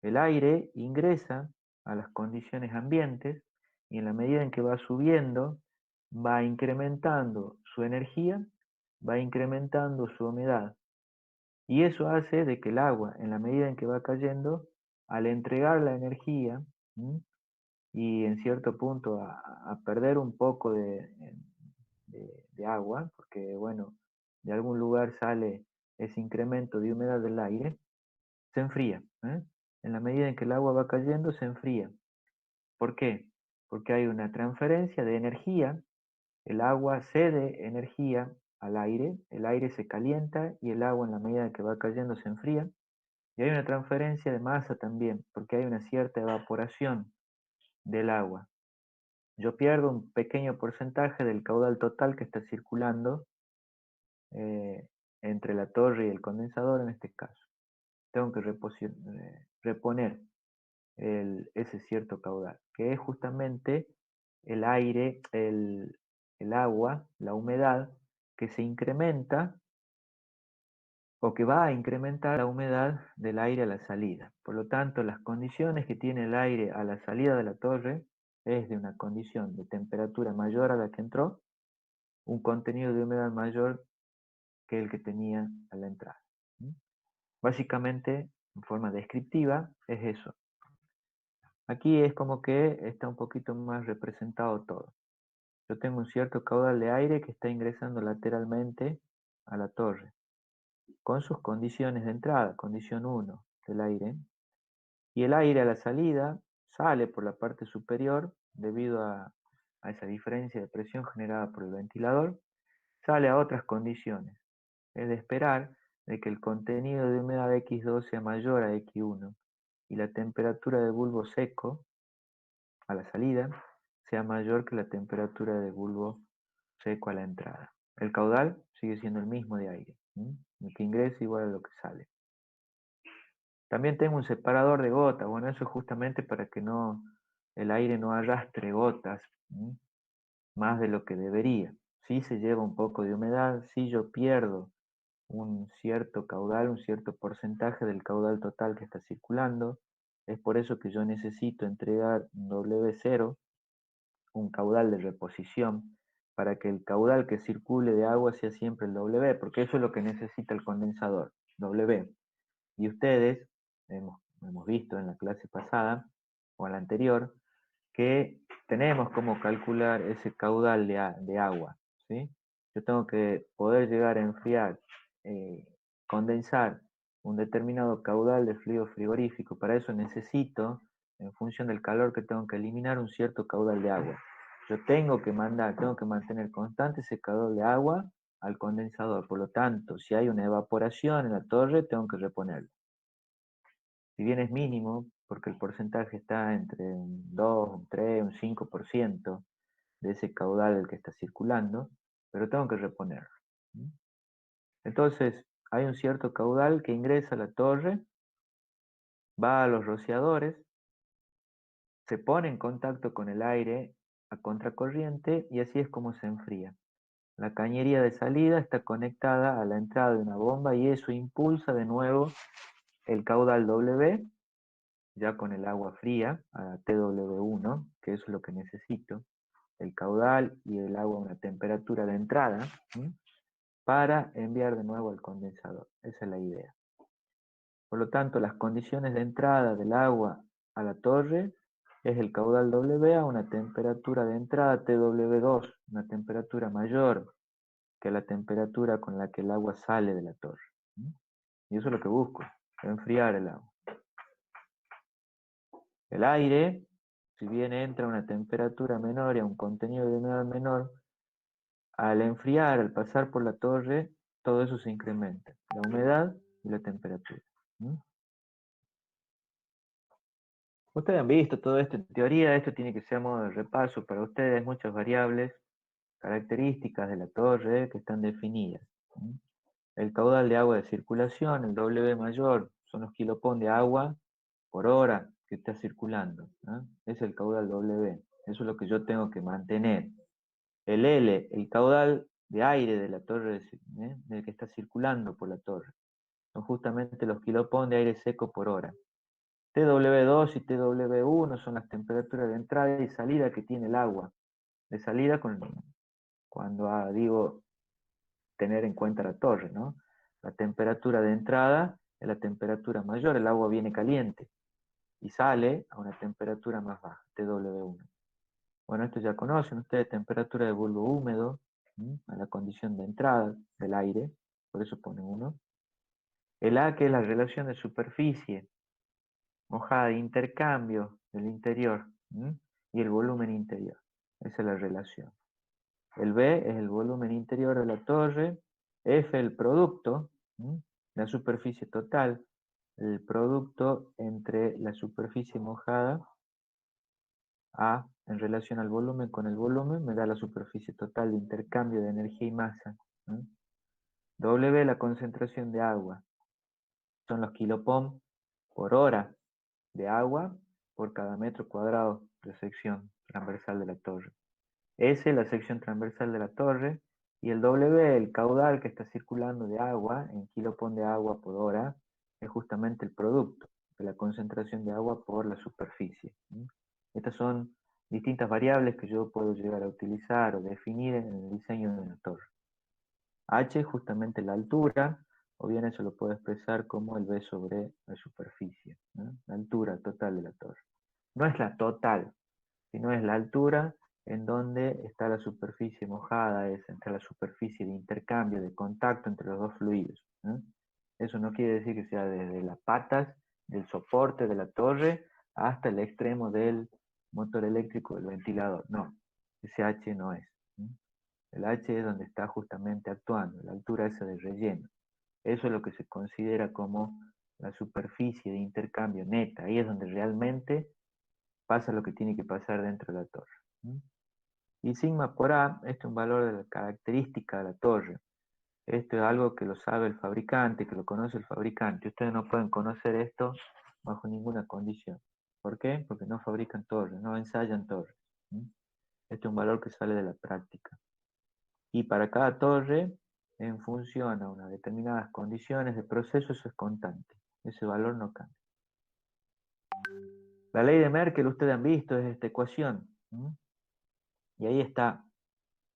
El aire ingresa a las condiciones ambientes y en la medida en que va subiendo, va incrementando su energía, va incrementando su humedad. Y eso hace de que el agua, en la medida en que va cayendo, al entregar la energía, ¿m? Y en cierto punto a perder un poco de agua, porque bueno, de algún lugar sale ese incremento de humedad del aire, se enfría. En la medida en que el agua va cayendo, se enfría. ¿Por qué? Porque hay una transferencia de energía, el agua cede energía al aire, el aire se calienta y el agua en la medida en que va cayendo se enfría. Y hay una transferencia de masa también, porque hay una cierta evaporación del agua. Yo pierdo un pequeño porcentaje del caudal total que está circulando eh, entre la torre y el condensador en este caso. Tengo que reponer ese cierto caudal, que es justamente el aire, el agua, la humedad, que se incrementa o que va a incrementar la humedad del aire a la salida. Por lo tanto, las condiciones que tiene el aire a la salida de la torre es de una condición de temperatura mayor a la que entró, un contenido de humedad mayor que el que tenía a la entrada. Básicamente, en forma descriptiva, es eso. Aquí es como que está un poquito más representado todo. Yo tengo un cierto caudal de aire que está ingresando lateralmente a la torre, con sus condiciones de entrada, condición 1 del aire, y el aire a la salida sale por la parte superior debido a esa diferencia de presión generada por el ventilador, sale a otras condiciones. Es de esperar de que el contenido de humedad X2 sea mayor a X1 y la temperatura del bulbo seco a la salida sea mayor que la temperatura del bulbo seco a la entrada. El caudal sigue siendo el mismo de aire, el que ingresa igual a lo que sale. También tengo un separador de gotas. Bueno, eso es justamente para que el aire no arrastre gotas más de lo que debería. Si se lleva un poco de humedad, si yo pierdo un cierto caudal, un cierto porcentaje del caudal total que está circulando, es por eso que yo necesito entregar un W0, un caudal de reposición, para que el caudal que circule de agua sea siempre el W, porque eso es lo que necesita el condensador, W. Y ustedes, hemos visto en la clase pasada o en la anterior, que tenemos cómo calcular ese caudal de agua, ¿sí? Yo tengo que poder llegar a enfriar, condensar un determinado caudal de fluido frigorífico. Para eso necesito, en función del calor que tengo que eliminar, un cierto caudal de agua. Yo tengo que mantener constante ese caudal de agua al condensador. Por lo tanto, si hay una evaporación en la torre, tengo que reponerlo. Si bien es mínimo, porque el porcentaje está entre un 2, un 3, un 5% de ese caudal del que está circulando, pero tengo que reponerlo. Entonces, hay un cierto caudal que ingresa a la torre, va a los rociadores, se pone en contacto con el aire a contracorriente y así es como se enfría. La cañería de salida está conectada a la entrada de una bomba y eso impulsa de nuevo el caudal W, ya con el agua fría, a TW1, que eso es lo que necesito, el caudal y el agua a una temperatura de entrada, para enviar de nuevo al condensador. Esa es la idea. Por lo tanto, las condiciones de entrada del agua a la torre es el caudal W a una temperatura de entrada TW2, una temperatura mayor que la temperatura con la que el agua sale de la torre. Y eso es lo que busco, enfriar el agua. El aire, si bien entra a una temperatura menor y a un contenido de humedad menor, al enfriar, al pasar por la torre, todo eso se incrementa, la humedad y la temperatura. Ustedes han visto todo esto en teoría, esto tiene que ser a modo de repaso para ustedes, muchas variables, características de la torre que están definidas. El caudal de agua de circulación, el W mayor, son los kilopón de agua por hora que está circulando. Es el caudal W. Eso es lo que yo tengo que mantener. El L, el caudal de aire de la torre, del que está circulando por la torre. Son justamente los kilopón de aire seco por hora. TW2 y TW1 son las temperaturas de entrada y salida que tiene el agua. De salida cuando digo tener en cuenta la torre, ¿no? La temperatura de entrada es la temperatura mayor, el agua viene caliente. y sale a una temperatura más baja, TW1. Bueno, esto ya conocen ustedes, temperatura de bulbo húmedo, a la condición de entrada del aire, por eso ponen 1. El A, que es la relación de superficie mojada de intercambio del interior, y el volumen interior. Esa es la relación. El B es el volumen interior de la torre. F el producto, la superficie total, el producto entre la superficie mojada, A en relación al volumen con el volumen, me da la superficie total de intercambio de energía y masa. W la concentración de agua, son los kilopom por hora de agua por cada metro cuadrado de sección transversal de la torre. S la sección transversal de la torre, y el W, el caudal que está circulando de agua, en kilopon de agua por hora, es justamente el producto de la concentración de agua por la superficie. Estas son distintas variables que yo puedo llegar a utilizar o definir en el diseño de una torre. H es justamente la altura, o bien eso lo puedo expresar como el B sobre la superficie, la altura total de la torre. No es la total, sino es la altura en donde está la superficie mojada, es entre la superficie de intercambio, de contacto entre los dos fluidos. Eso no quiere decir que sea desde las patas del soporte de la torre hasta el extremo del motor eléctrico del ventilador. No, ese H no es. El H es donde está justamente actuando, la altura esa de relleno. Eso es lo que se considera como la superficie de intercambio neta. Ahí es donde realmente pasa lo que tiene que pasar dentro de la torre. Y sigma por A, este es un valor de la característica de la torre. Esto es algo que lo sabe el fabricante, que lo conoce el fabricante. Ustedes no pueden conocer esto bajo ninguna condición. ¿Por qué? Porque no fabrican torres, no ensayan torres. Este es un valor que sale de la práctica. Y para cada torre, en función a unas determinadas condiciones de proceso, eso es constante. Ese valor no cambia. La ley de Merkel, ustedes han visto, es esta ecuación. Y ahí está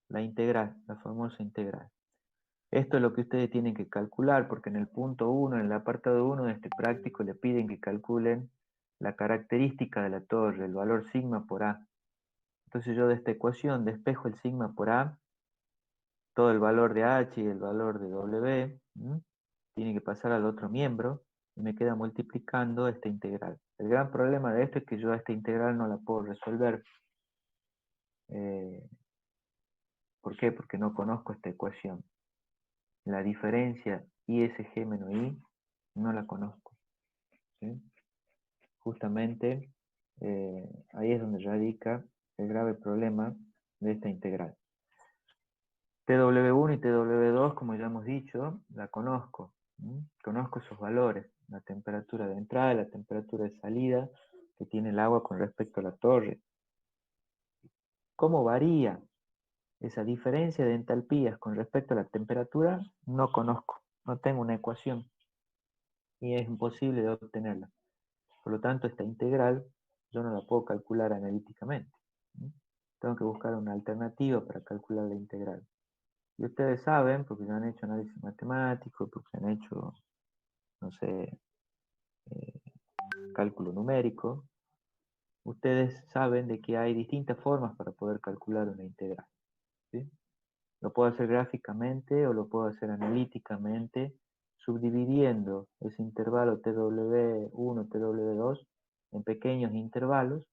la integral, la famosa integral. Esto es lo que ustedes tienen que calcular, porque en el punto 1, en el apartado 1 de este práctico, le piden que calculen la característica de la torre, el valor sigma por A. Entonces yo de esta ecuación despejo el sigma por A, todo el valor de H y el valor de W, tiene que pasar al otro miembro, y me queda multiplicando esta integral. El gran problema de esto es que yo a esta integral no la puedo resolver. ¿Por qué? Porque no conozco esta ecuación. La diferencia ISG menos I no la conozco. ¿Sí? Justamente ahí es donde radica el grave problema de esta integral. TW1 y TW2, como ya hemos dicho, la conozco. Conozco esos valores, la temperatura de entrada y la temperatura de salida que tiene el agua con respecto a la torre. ¿Cómo varía esa diferencia de entalpías con respecto a la temperatura? No conozco, no tengo una ecuación y es imposible de obtenerla. Por lo tanto, esta integral yo no la puedo calcular analíticamente. Tengo que buscar una alternativa para calcular la integral. Y ustedes saben, porque ya han hecho análisis matemático, porque han hecho, no sé, cálculo numérico, ustedes saben de que hay distintas formas para poder calcular una integral. ¿Sí? Lo puedo hacer gráficamente o lo puedo hacer analíticamente, subdividiendo ese intervalo TW1, TW2 en pequeños intervalos,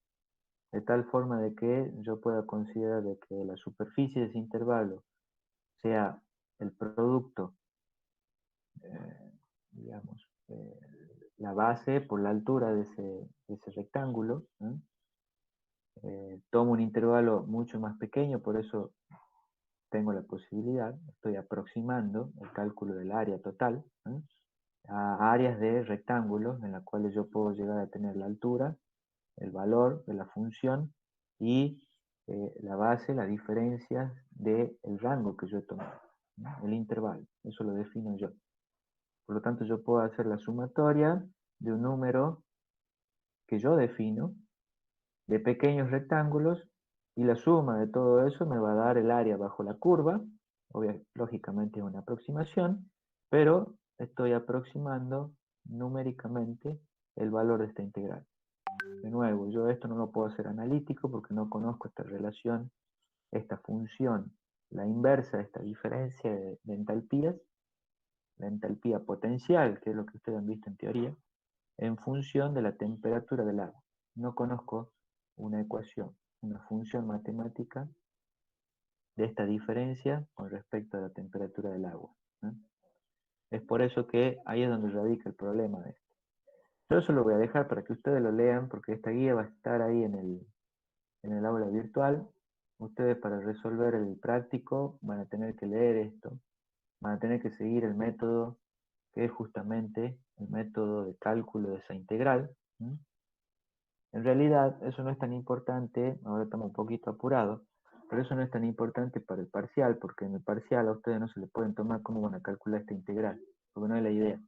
de tal forma de que yo pueda considerar de que la superficie de ese intervalo sea el producto, digamos, la base por la altura de ese rectángulo. Tomo un intervalo mucho más pequeño, por eso tengo la posibilidad, estoy aproximando el cálculo del área total a áreas de rectángulos en las cuales yo puedo llegar a tener la altura, el valor de la función y la base, las diferencias del rango que yo he tomado, el intervalo, eso lo defino yo. Por lo tanto, yo puedo hacer la sumatoria de un número que yo defino de pequeños rectángulos y la suma de todo eso me va a dar el área bajo la curva. Lógicamente es una aproximación, pero estoy aproximando numéricamente el valor de esta integral. De nuevo, yo esto no lo puedo hacer analítico porque no conozco esta relación, esta función, la inversa de esta diferencia de entalpías, la entalpía potencial, que es lo que ustedes han visto en teoría, en función de la temperatura del agua. No conozco una ecuación, una función matemática de esta diferencia con respecto a la temperatura del agua, ¿no? Es por eso que ahí es donde radica el problema de esto. Yo eso lo voy a dejar para que ustedes lo lean, porque esta guía va a estar ahí en el aula virtual. Ustedes para resolver el práctico van a tener que leer esto, van a tener que seguir el método que es justamente el método de cálculo de esa integral. En realidad eso no es tan importante, ahora estamos un poquito apurados, pero eso no es tan importante para el parcial, porque en el parcial a ustedes no se les pueden tomar cómo van a calcular esta integral, porque no es la idea.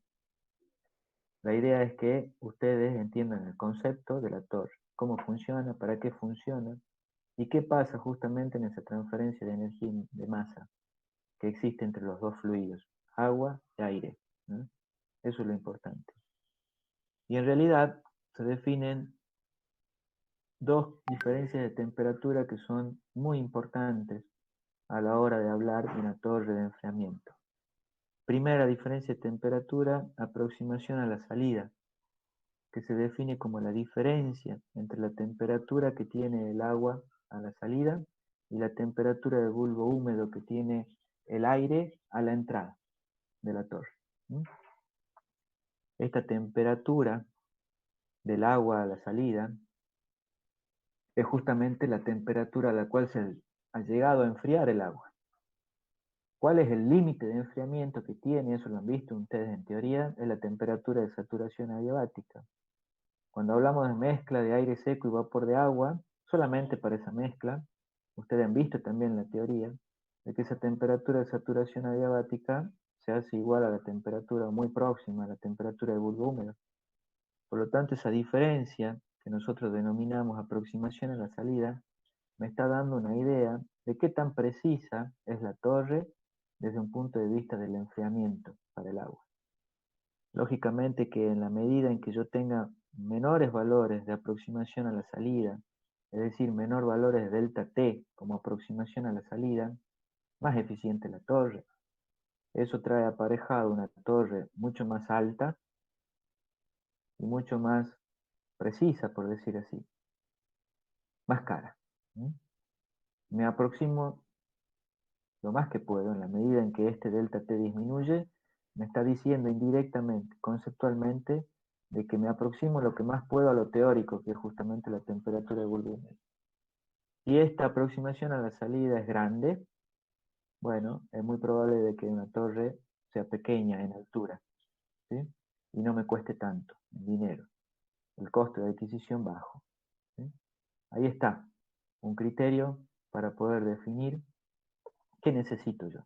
La idea es que ustedes entiendan el concepto de la torre, cómo funciona, para qué funciona, y qué pasa justamente en esa transferencia de energía de masa que existe entre los dos fluidos, agua y aire, ¿no? Eso es lo importante. Y en realidad se definen dos diferencias de temperatura que son muy importantes a la hora de hablar de una torre de enfriamiento. Primera diferencia de temperatura, aproximación a la salida, que se define como la diferencia entre la temperatura que tiene el agua a la salida y la temperatura de bulbo húmedo que tiene el aire a la entrada de la torre. Esta temperatura del agua a la salida es justamente la temperatura a la cual se ha llegado a enfriar el agua. ¿Cuál es el límite de enfriamiento que tiene? Eso lo han visto ustedes en teoría, es la temperatura de saturación adiabática. Cuando hablamos de mezcla de aire seco y vapor de agua, solamente para esa mezcla, ustedes han visto también la teoría de que esa temperatura de saturación adiabática se hace igual a la temperatura muy próxima a la temperatura de bulbo húmedo. Por lo tanto, esa diferencia que nosotros denominamos aproximación a la salida me está dando una idea de qué tan precisa es la torre desde un punto de vista del enfriamiento para el agua. Lógicamente que en la medida en que yo tenga menores valores de aproximación a la salida, es decir, menor valores de delta T como aproximación a la salida, más eficiente la torre. Eso trae aparejado una torre mucho más alta y mucho más precisa, por decir así, más cara. Me aproximo lo más que puedo, en la medida en que este delta T disminuye, me está diciendo indirectamente, conceptualmente, de que me aproximo lo que más puedo a lo teórico, que es justamente la temperatura de bulbo húmedo. Si esta aproximación a la salida es grande, bueno, es muy probable de que una torre sea pequeña en altura, ¿sí? Y no me cueste tanto en dinero. El costo de adquisición bajo, ¿sí? Ahí está, un criterio para poder definir qué necesito yo.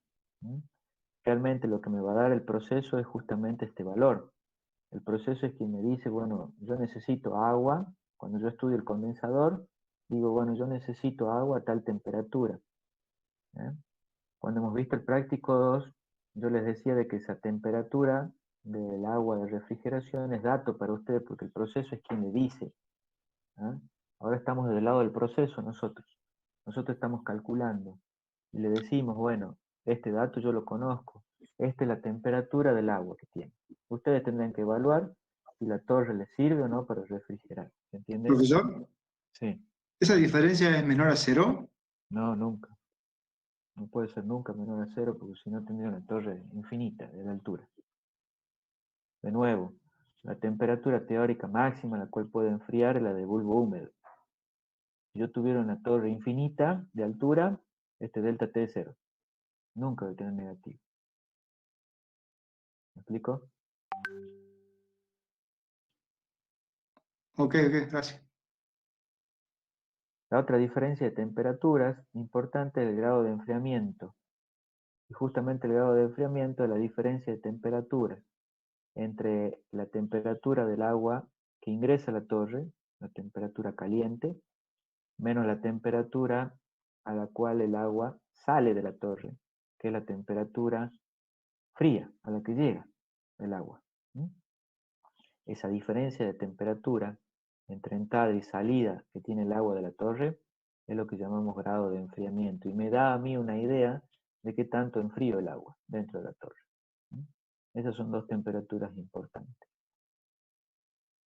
Realmente lo que me va a dar el proceso es justamente este valor. El proceso es quien me dice, bueno, yo necesito agua. Cuando yo estudio el condensador, digo, bueno, yo necesito agua a tal temperatura. Cuando hemos visto el práctico 2, yo les decía de que esa temperatura del agua de refrigeración es dato para ustedes porque el proceso es quien le dice. Ahora estamos del lado del proceso nosotros. Nosotros estamos calculando y le decimos, bueno, este dato yo lo conozco. Esta es la temperatura del agua que tiene. Ustedes tendrán que evaluar si la torre les sirve o no para refrigerar. ¿Se entiende? Profesor, Sí. ¿esa diferencia es menor a 0? No, nunca. No puede ser nunca menor a 0 porque si no tendría una torre infinita de la altura. De nuevo, la temperatura teórica máxima a la cual puede enfriar es la de bulbo húmedo. Si yo tuviera una torre infinita de altura, este delta T es 0. Nunca va a tener negativo. ¿Me explico? Ok, gracias. La otra diferencia de temperaturas importante es el grado de enfriamiento. Y justamente el grado de enfriamiento es la diferencia de temperaturas entre la temperatura del agua que ingresa a la torre, la temperatura caliente, menos la temperatura a la cual el agua sale de la torre, que es la temperatura fría a la que llega el agua. Esa diferencia de temperatura entre entrada y salida que tiene el agua de la torre, es lo que llamamos grado de enfriamiento. Y me da a mí una idea de qué tanto enfrío el agua dentro de la torre. Esas son dos temperaturas importantes.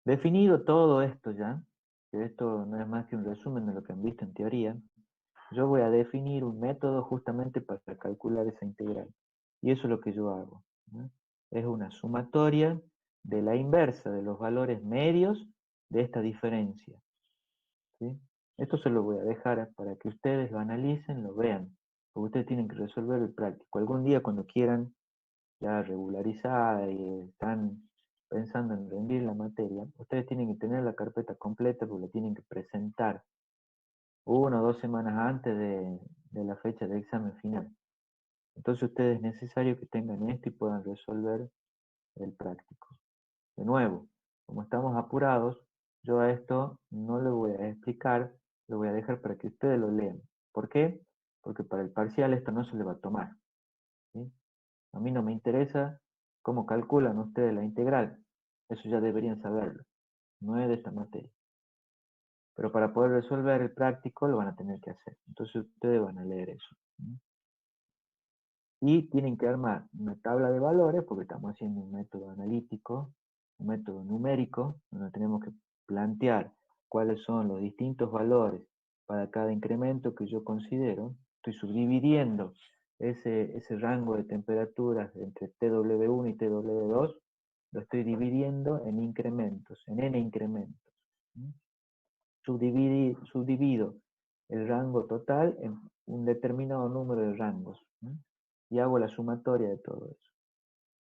Definido todo esto ya, que esto no es más que un resumen de lo que han visto en teoría, yo voy a definir un método justamente para calcular esa integral. Y eso es lo que yo hago, ¿no? Es una sumatoria de la inversa de los valores medios de esta diferencia, ¿sí? Esto se lo voy a dejar para que ustedes lo analicen, lo vean, porque ustedes tienen que resolver el práctico. Algún día cuando quieran ya regularizar y están pensando en rendir la materia, ustedes tienen que tener la carpeta completa porque la tienen que presentar 1 o 2 semanas antes de la fecha de examen final. Entonces ustedes es necesario que tengan esto y puedan resolver el práctico. De nuevo, como estamos apurados, yo a esto no lo voy a explicar, lo voy a dejar para que ustedes lo lean. ¿Por qué? Porque para el parcial esto no se le va a tomar, ¿sí? A mí no me interesa cómo calculan ustedes la integral. Eso ya deberían saberlo. No es de esta materia. Pero para poder resolver el práctico lo van a tener que hacer. Entonces ustedes van a leer eso. Y tienen que armar una tabla de valores, porque estamos haciendo un método analítico, un método numérico, donde tenemos que plantear cuáles son los distintos valores para cada incremento que yo considero. Estoy subdividiendo ese rango de temperaturas entre TW1 y TW2, lo estoy dividiendo en incrementos, en n incrementos. Subdivido el rango total en un determinado número de rangos, ¿no? Y hago la sumatoria de todo eso.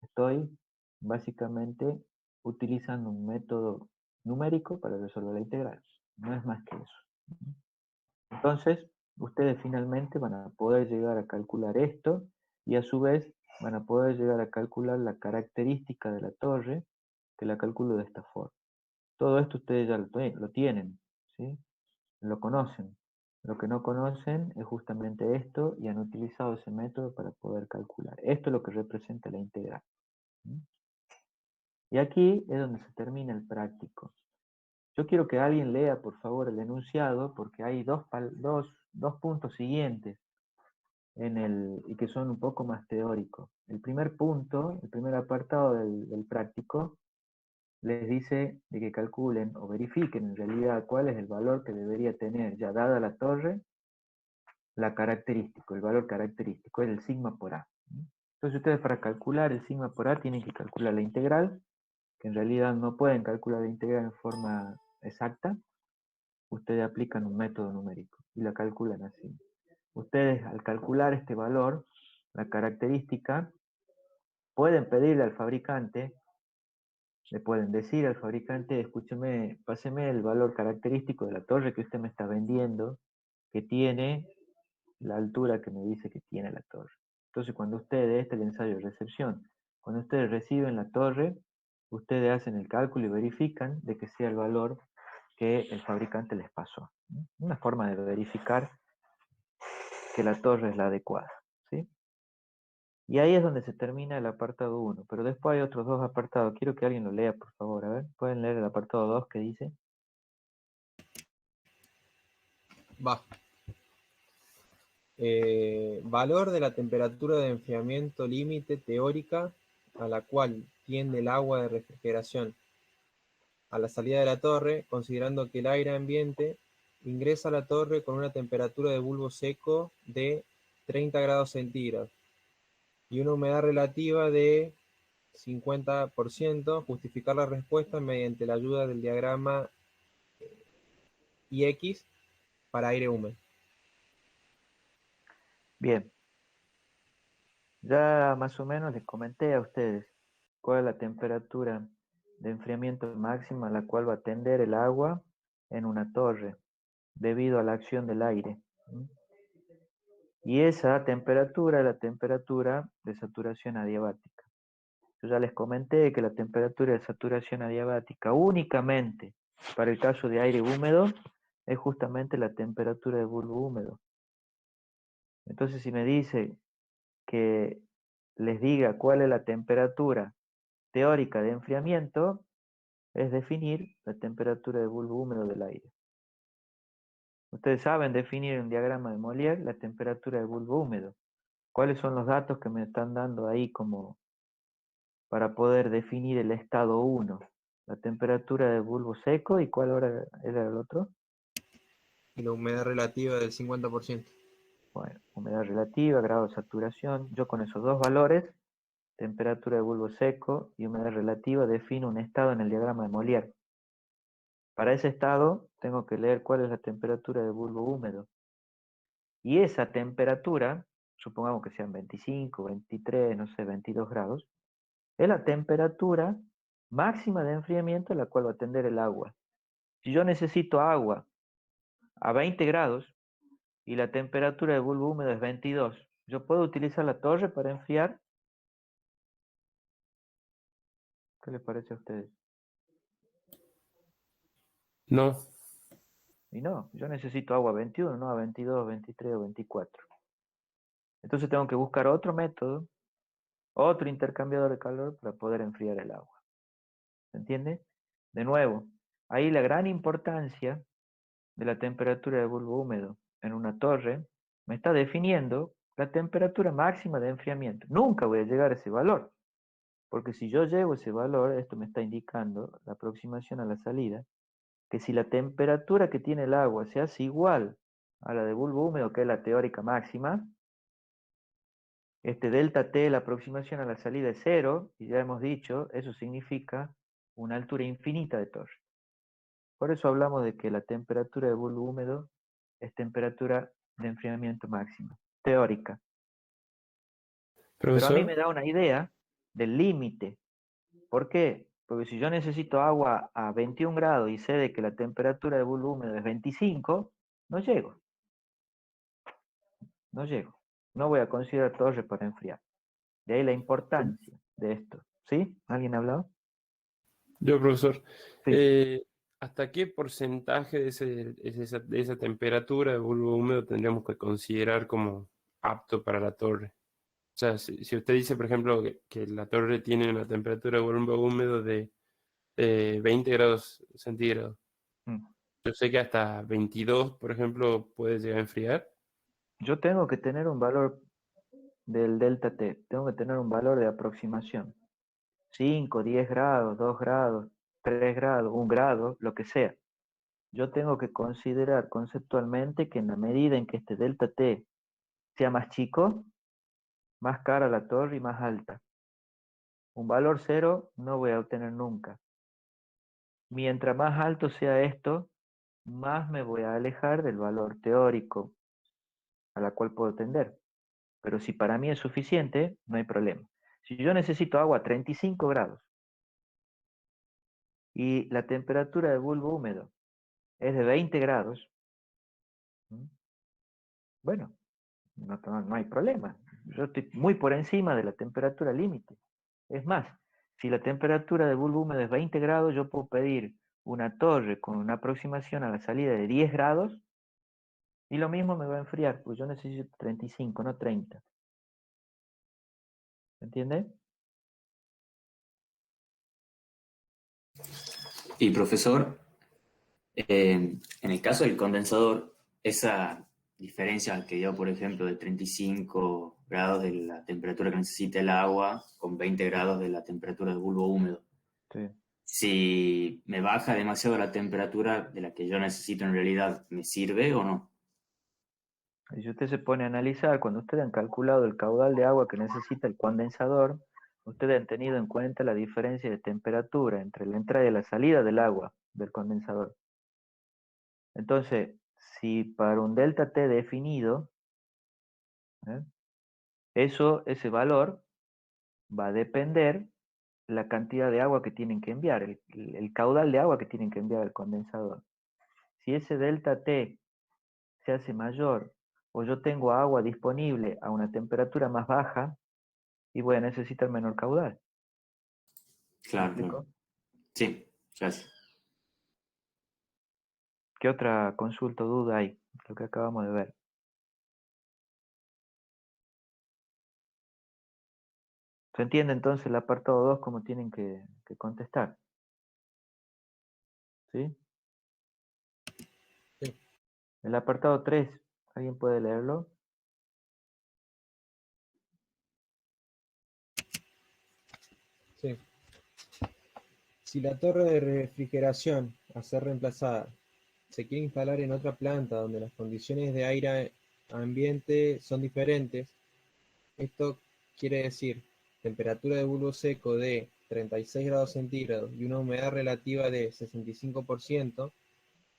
Estoy básicamente utilizando un método numérico para resolver la integral. No es más que eso. Entonces, ustedes finalmente van a poder llegar a calcular esto y a su vez van a poder llegar a calcular la característica de la torre, que la calculo de esta forma. Todo esto ustedes ya lo tienen, ¿sí? Lo conocen. Lo que no conocen es justamente esto y han utilizado ese método para poder calcular. Esto es lo que representa la integral. Y aquí es donde se termina el práctico. Yo quiero que alguien lea, por favor, el enunciado, porque hay dos puntos siguientes y que son un poco más teóricos. El primer punto, el primer apartado del práctico, les dice de que calculen o verifiquen en realidad cuál es el valor que debería tener ya dada la torre, el valor característico es el sigma por A. Entonces ustedes para calcular el sigma por A tienen que calcular la integral, que en realidad no pueden calcular la integral en forma exacta. Ustedes aplican un método numérico y la calculan así. Ustedes al calcular este valor, la característica, pueden pedirle al fabricante, le pueden decir al fabricante, escúcheme, páseme el valor característico de la torre que usted me está vendiendo, que tiene la altura que me dice que tiene la torre. Entonces cuando ustedes, este es el ensayo de recepción, cuando ustedes reciben la torre, ustedes hacen el cálculo y verifican de que sea el valor que el fabricante les pasó. Una forma de verificar que la torre es la adecuada, ¿sí? Y ahí es donde se termina el apartado 1, pero después hay otros dos apartados. Quiero que alguien lo lea, por favor. A ver, ¿pueden leer el apartado 2 que dice? Va. Valor de la temperatura de enfriamiento límite teórica a la cual tiende el agua de refrigeración a la salida de la torre, considerando que el aire ambiente ingresa a la torre con una temperatura de bulbo seco de 30 grados centígrados y una humedad relativa de 50%, justificar la respuesta mediante la ayuda del diagrama IX para aire húmedo. Bien, ya más o menos les comenté a ustedes cuál es la temperatura de enfriamiento máxima a la cual va a tender el agua en una torre debido a la acción del aire. Y esa temperatura es la temperatura de saturación adiabática. Yo ya les comenté que la temperatura de saturación adiabática únicamente para el caso de aire húmedo es justamente la temperatura de bulbo húmedo. Entonces si me dice que les diga cuál es la temperatura teórica de enfriamiento, es definir la temperatura de bulbo húmedo del aire. Ustedes saben definir en un diagrama de Molière la temperatura de bulbo húmedo. ¿Cuáles son los datos que me están dando ahí como para poder definir el estado 1? La temperatura de bulbo seco y ¿cuál era el otro? Y la humedad relativa del 50%. Bueno, humedad relativa, grado de saturación. Yo con esos dos valores, temperatura de bulbo seco y humedad relativa, defino un estado en el diagrama de Molière. Para ese estado tengo que leer cuál es la temperatura de bulbo húmedo. Y esa temperatura, supongamos que sean 25, 23, no sé, 22 grados, es la temperatura máxima de enfriamiento a la cual va a tender el agua. Si yo necesito agua a 20 grados y la temperatura de bulbo húmedo es 22, ¿yo puedo utilizar la torre para enfriar? ¿Qué les parece a ustedes? No. Y no, yo necesito agua a 21, no a 22, 23 o 24. Entonces tengo que buscar otro método, otro intercambiador de calor para poder enfriar el agua. ¿Se entiende? De nuevo, ahí la gran importancia de la temperatura de bulbo húmedo en una torre me está definiendo la temperatura máxima de enfriamiento. Nunca voy a llegar a ese valor, porque si yo llego a ese valor, esto me está indicando la aproximación a la salida, que si la temperatura que tiene el agua se hace igual a la de bulbo húmedo, que es la teórica máxima, este delta T, la aproximación a la salida es cero, y ya hemos dicho, eso significa una altura infinita de torre. Por eso hablamos de que la temperatura de bulbo húmedo es temperatura de enfriamiento máxima, teórica. Pero a mí me Profesor, da una idea del límite. ¿Por qué? Porque si yo necesito agua a 21 grados y sé de que la temperatura de bulbo húmedo es 25, no llego. No llego. No voy a considerar torre para enfriar. De ahí la importancia de esto. ¿Sí? ¿Alguien ha hablado? yo, profesor, Sí. ¿hasta qué porcentaje de esa temperatura de bulbo húmedo tendríamos que considerar como apto para la torre? O sea, si usted dice, por ejemplo, que la torre tiene una temperatura de bulbo húmedo de 20 grados centígrados, Mm. yo sé que hasta 22, por ejemplo, puede llegar a enfriar. Yo tengo que tener un valor del delta T. Tengo que tener un valor de aproximación. 5, 10 grados, 2 grados, 3 grados, 1 grado, lo que sea. Yo tengo que considerar conceptualmente que en la medida en que este delta T sea más chico, más cara la torre y más alta. Un valor cero no voy a obtener nunca. Mientras más alto sea esto, más me voy a alejar del valor teórico a la cual puedo tender. Pero si para mí es suficiente, no hay problema. Si yo necesito agua a 35 grados y la temperatura de bulbo húmedo es de 20 grados, bueno, no hay problema. Yo estoy muy por encima de la temperatura límite. Es más, si la temperatura de bulbo húmedo es 20 grados, yo puedo pedir una torre con una aproximación a la salida de 10 grados y lo mismo me va a enfriar, pues yo necesito 35, no 30. ¿Entiendes? Y profesor, en el caso del condensador, esa diferencia que dio, por ejemplo, de 35 grados de la temperatura que necesita el agua con 20 grados de la temperatura del bulbo húmedo, Sí. si me baja demasiado la temperatura de la que yo necesito en realidad, ¿me sirve o no? Y si usted se pone a analizar, cuando ustedes han calculado el caudal de agua que necesita el condensador, ustedes han tenido en cuenta la diferencia de temperatura entre la entrada y la salida del agua del condensador. Entonces, si para un delta T definido, ¿eh? Ese valor va a depender la cantidad de agua que tienen que enviar, el caudal de agua que tienen que enviar al condensador. Si ese delta T se hace mayor o yo tengo agua disponible a una temperatura más baja y voy a necesitar menor caudal. ¿Me Claro, claro. explico? Sí, gracias. ¿Qué otra consulta o duda hay? Lo que acabamos de ver. ¿Se entiende entonces el apartado 2 cómo tienen que contestar? ¿Sí? Sí. El apartado 3, ¿alguien puede leerlo? Sí. Si la torre de refrigeración a ser reemplazada se quiere instalar en otra planta donde las condiciones de aire ambiente son diferentes, esto quiere decir temperatura de bulbo seco de 36 grados centígrados y una humedad relativa de 65%,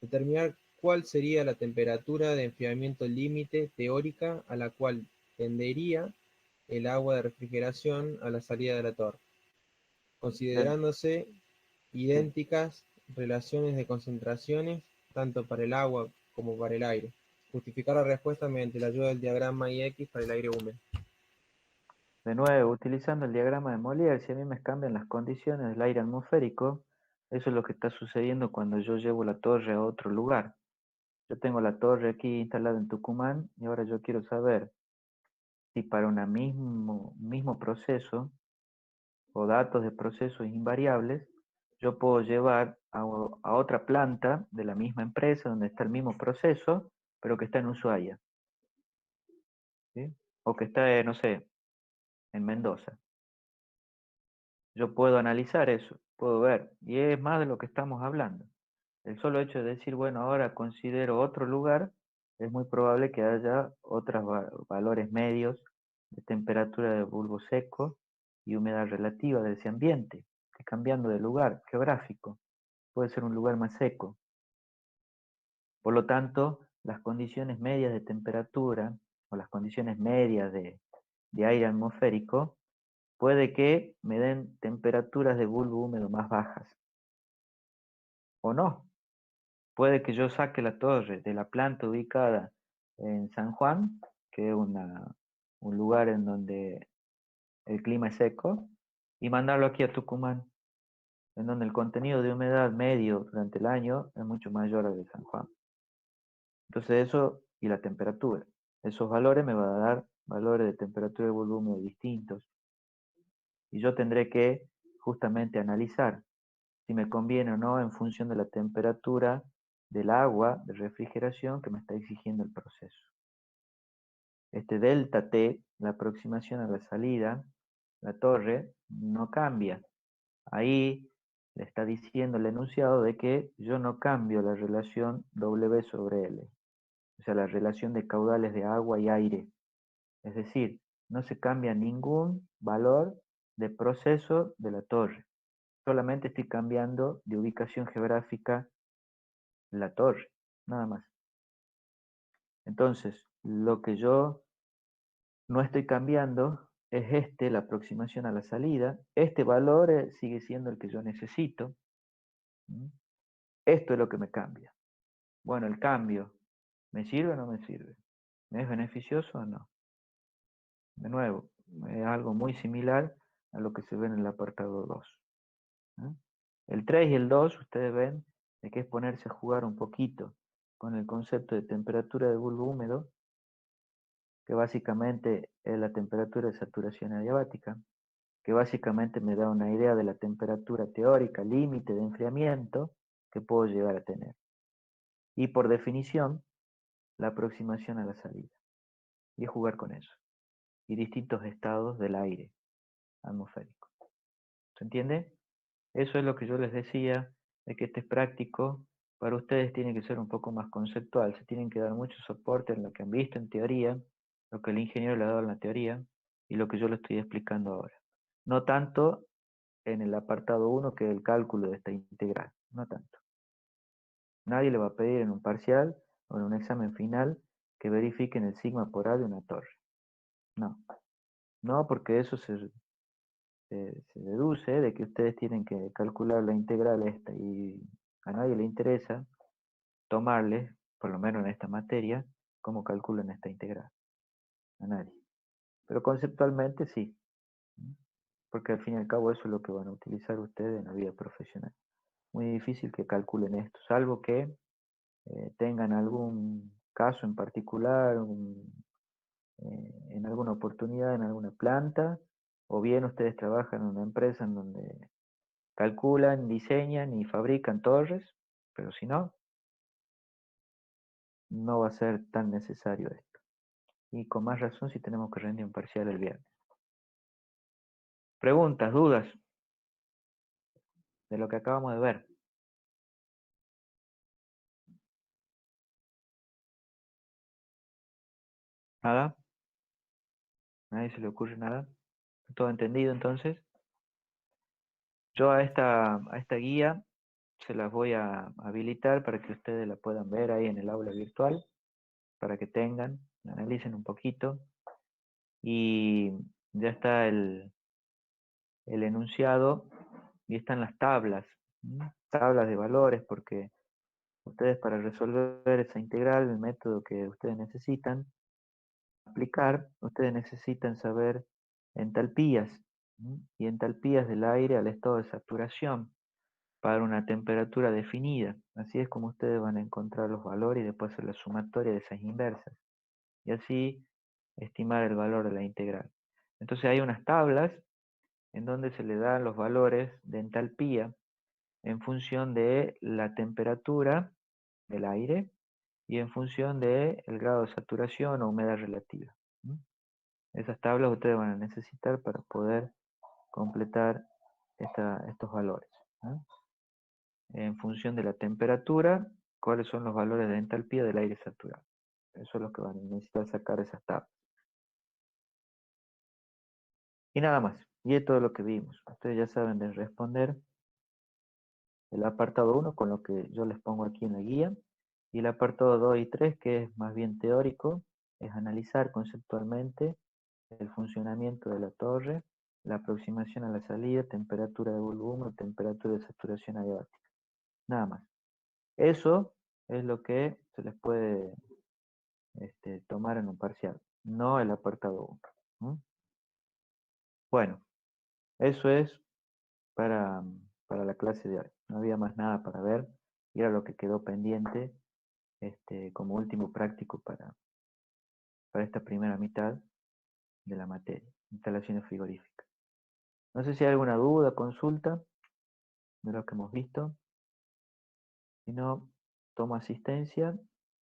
determinar cuál sería la temperatura de enfriamiento límite teórica a la cual tendería el agua de refrigeración a la salida de la torre, Bien, considerándose sí. idénticas relaciones de concentraciones tanto para el agua como para el aire. Justificar la respuesta mediante la ayuda del diagrama IX para el aire húmedo. De nuevo, utilizando el diagrama de Molière, si a mí me cambian las condiciones del aire atmosférico, eso es lo que está sucediendo cuando yo llevo la torre a otro lugar. Yo tengo la torre aquí instalada en Tucumán y ahora yo quiero saber si para un mismo proceso o datos de procesos invariables, yo puedo llevar a otra planta de la misma empresa donde está el mismo proceso, pero que está en Ushuaia, ¿sí? O que está, no sé, en Mendoza. Yo puedo analizar eso, puedo ver, y es más de lo que estamos hablando. El solo hecho de decir, bueno, ahora considero otro lugar, es muy probable que haya otros valores medios de temperatura de bulbo seco y humedad relativa de ese ambiente, que cambiando de lugar geográfico puede ser un lugar más seco. Por lo tanto, las condiciones medias de temperatura o las condiciones medias de aire atmosférico puede que me den temperaturas de bulbo húmedo más bajas. O no. Puede que yo saque la torre de la planta ubicada en San Juan, que es un lugar en donde el clima es seco, y mandarlo aquí a Tucumán, en donde el contenido de humedad medio durante el año es mucho mayor al de San Juan. Entonces eso y la temperatura. Esos valores me van a dar valores de temperatura y volumen distintos. Y yo tendré que justamente analizar si me conviene o no en función de la temperatura del agua de refrigeración que me está exigiendo el proceso. Este delta T, la aproximación a la salida, la torre, no cambia. Ahí le está diciendo el enunciado de que yo no cambio la relación W sobre L, o sea, la relación de caudales de agua y aire. Es decir, no se cambia ningún valor de proceso de la torre. Solamente estoy cambiando de ubicación geográfica la torre, nada más. Entonces, lo que yo no estoy cambiando es la aproximación a la salida. Este valor sigue siendo el que yo necesito. ¿Mm? Esto es lo que me cambia. Bueno, el cambio, ¿me sirve o no me sirve? ¿Me es beneficioso o no? De nuevo, es algo muy similar a lo que se ve en el apartado 2. ¿Eh? El 3 y el 2, ustedes ven de que es ponerse a jugar un poquito con el concepto de temperatura de bulbo húmedo, que básicamente es la temperatura de saturación adiabática, que básicamente me da una idea de la temperatura teórica, límite de enfriamiento que puedo llegar a tener. Y por definición, la aproximación a la salida. Y jugar con eso. Y distintos estados del aire atmosférico. ¿Se entiende? Eso es lo que yo les decía, de que este es práctico. Para ustedes tiene que ser un poco más conceptual. Se tienen que dar mucho soporte en lo que han visto en teoría, lo que el ingeniero le ha dado en la teoría y lo que yo le estoy explicando ahora. No tanto en el apartado 1 que es el cálculo de esta integral. No tanto. Nadie le va a pedir en un parcial o en un examen final que verifiquen el sigma por A de una torre. No. No, porque eso se deduce de que ustedes tienen que calcular la integral esta y a nadie le interesa tomarles, por lo menos en esta materia, cómo calculan esta integral. A nadie. Pero conceptualmente sí. Porque al fin y al cabo eso es lo que van a utilizar ustedes en la vida profesional. Muy difícil que calculen esto, salvo que tengan algún caso en particular, en alguna oportunidad, en alguna planta, o bien ustedes trabajan en una empresa en donde calculan, diseñan y fabrican torres, pero si no, no va a ser tan necesario esto. Y con más razón si tenemos que rendir un parcial el viernes. Preguntas, dudas de lo que acabamos de ver. ¿Nada? ¿A nadie se le ocurre nada? ¿Todo entendido entonces? Yo a esta guía se las voy a habilitar para que ustedes la puedan ver ahí en el aula virtual, para que tengan, la analicen un poquito. Y ya está el enunciado y están las tablas, tablas de valores, porque ustedes para resolver esa integral, el método que ustedes necesitan aplicar, ustedes necesitan saber entalpías, y entalpías del aire al estado de saturación para una temperatura definida. Así es como ustedes van a encontrar los valores y después hacer la sumatoria de esas inversas. Y así estimar el valor de la integral. Entonces hay unas tablas en donde se le dan los valores de entalpía en función de la temperatura del aire y en función del grado de saturación o humedad relativa. Esas tablas ustedes van a necesitar para poder completar estos valores. En función de la temperatura, cuáles son los valores de entalpía del aire saturado. Eso es lo que van a necesitar sacar esas tablas. Y nada más. Y es todo lo que vimos. Ustedes ya saben de responder el apartado 1 con lo que yo les pongo aquí en la guía. Y el apartado 2 y 3, que es más bien teórico, es analizar conceptualmente el funcionamiento de la torre, la aproximación a la salida, temperatura de volumen, temperatura de saturación adiabática. Nada más. Eso es lo que se les puede tomar en un parcial, no el apartado 1. Bueno, eso es para la clase de hoy. No había más nada para ver, y era lo que quedó pendiente como último práctico para esta primera mitad de la materia, instalaciones frigoríficas. No sé si hay alguna duda, consulta de lo que hemos visto. Si no, tomo asistencia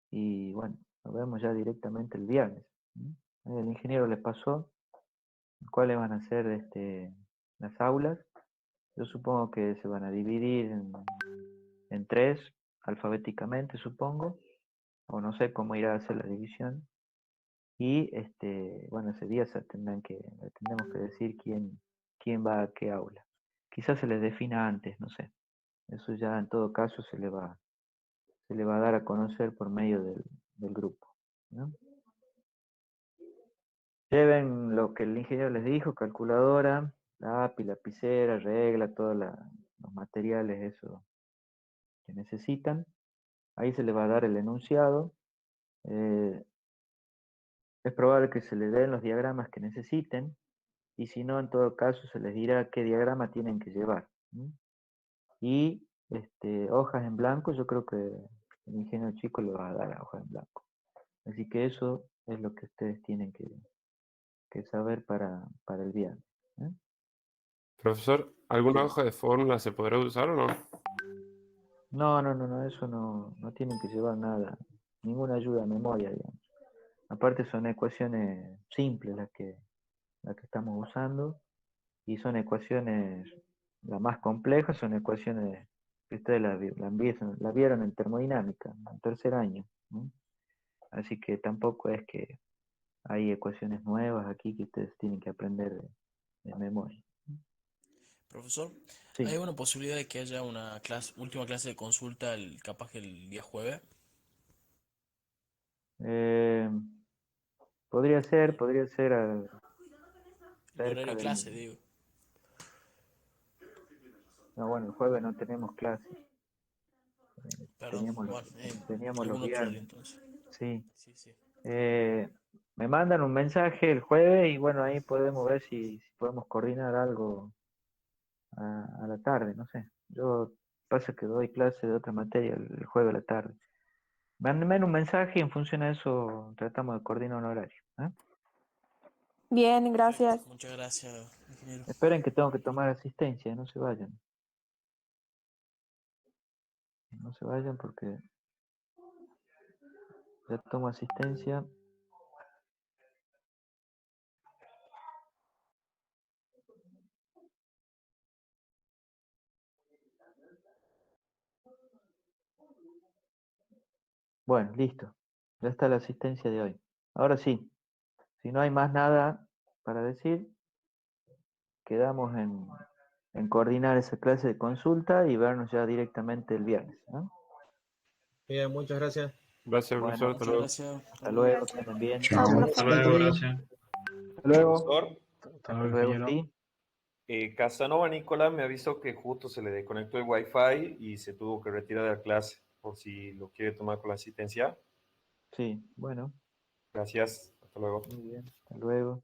y bueno, nos vemos ya directamente el viernes. El ingeniero les pasó cuáles van a ser las aulas. Yo supongo que se van a dividir en 3 alfabéticamente, supongo, o no sé cómo irá a ser la división. Y bueno, ese día tendremos que decir quién va a qué aula. Quizás se les defina antes, no sé. Eso ya en todo caso se le va a dar a conocer por medio del grupo, ¿no? Lleven lo que el ingeniero les dijo: calculadora, lápiz, lapicera, regla, todos los materiales eso que necesitan. Ahí se les va a dar el enunciado. Es probable que se les den los diagramas que necesiten, y si no, en todo caso se les dirá qué diagrama tienen que llevar. Y hojas en blanco, yo creo que el ingeniero chico le va a dar hojas en blanco. Así que eso es lo que ustedes tienen que saber para el viernes. Profesor, ¿alguna hoja de fórmula se podrá usar o no? No, eso no tienen que llevar nada, ninguna ayuda a memoria, digamos. Aparte son ecuaciones simples las que estamos usando, y son ecuaciones, las más complejas son ecuaciones que ustedes la vieron en termodinámica, en tercer año, ¿no? Así que tampoco es que hay ecuaciones nuevas aquí que ustedes tienen que aprender de memoria. Profesor, Sí. ¿hay alguna posibilidad de que haya una última clase de consulta capaz que el día jueves? Eh, podría ser El cerca horario de del... clase, digo. No, bueno, el jueves no tenemos clase. Perdón, bueno, Teníamos los algún otro horario viernes. entonces. Sí. Sí, sí. Me mandan un mensaje el jueves y bueno, ahí podemos ver si podemos coordinar algo a la tarde, no sé. Yo pasa que doy clase de otra materia el jueves a la tarde. Mándenme un mensaje y en función a eso tratamos de coordinar un horario. Bien, Perfecto. gracias. Muchas gracias, ingeniero. Esperen que tengo que tomar asistencia, no se vayan. No se vayan porque ya tomo asistencia. Bueno, listo. Ya está la asistencia de hoy. Ahora sí, si no hay más nada para decir, quedamos en coordinar esa clase de consulta y vernos ya directamente el viernes, ¿no? Bien, muchas gracias. Gracias, profesor. Bueno, Hasta Muchas luego. gracias. hasta luego, que anden bien. Chao, Chao. profe. Hasta luego, gracias. Hasta luego. Profesor, Hasta Hasta luego, luego, ingeniero. sí. Casanova Nicolás me avisó que justo se le desconectó el Wi-Fi y se tuvo que retirar de la clase, por si lo quiere tomar con la asistencia. Sí, bueno, Gracias, hasta luego. muy bien. Hasta luego.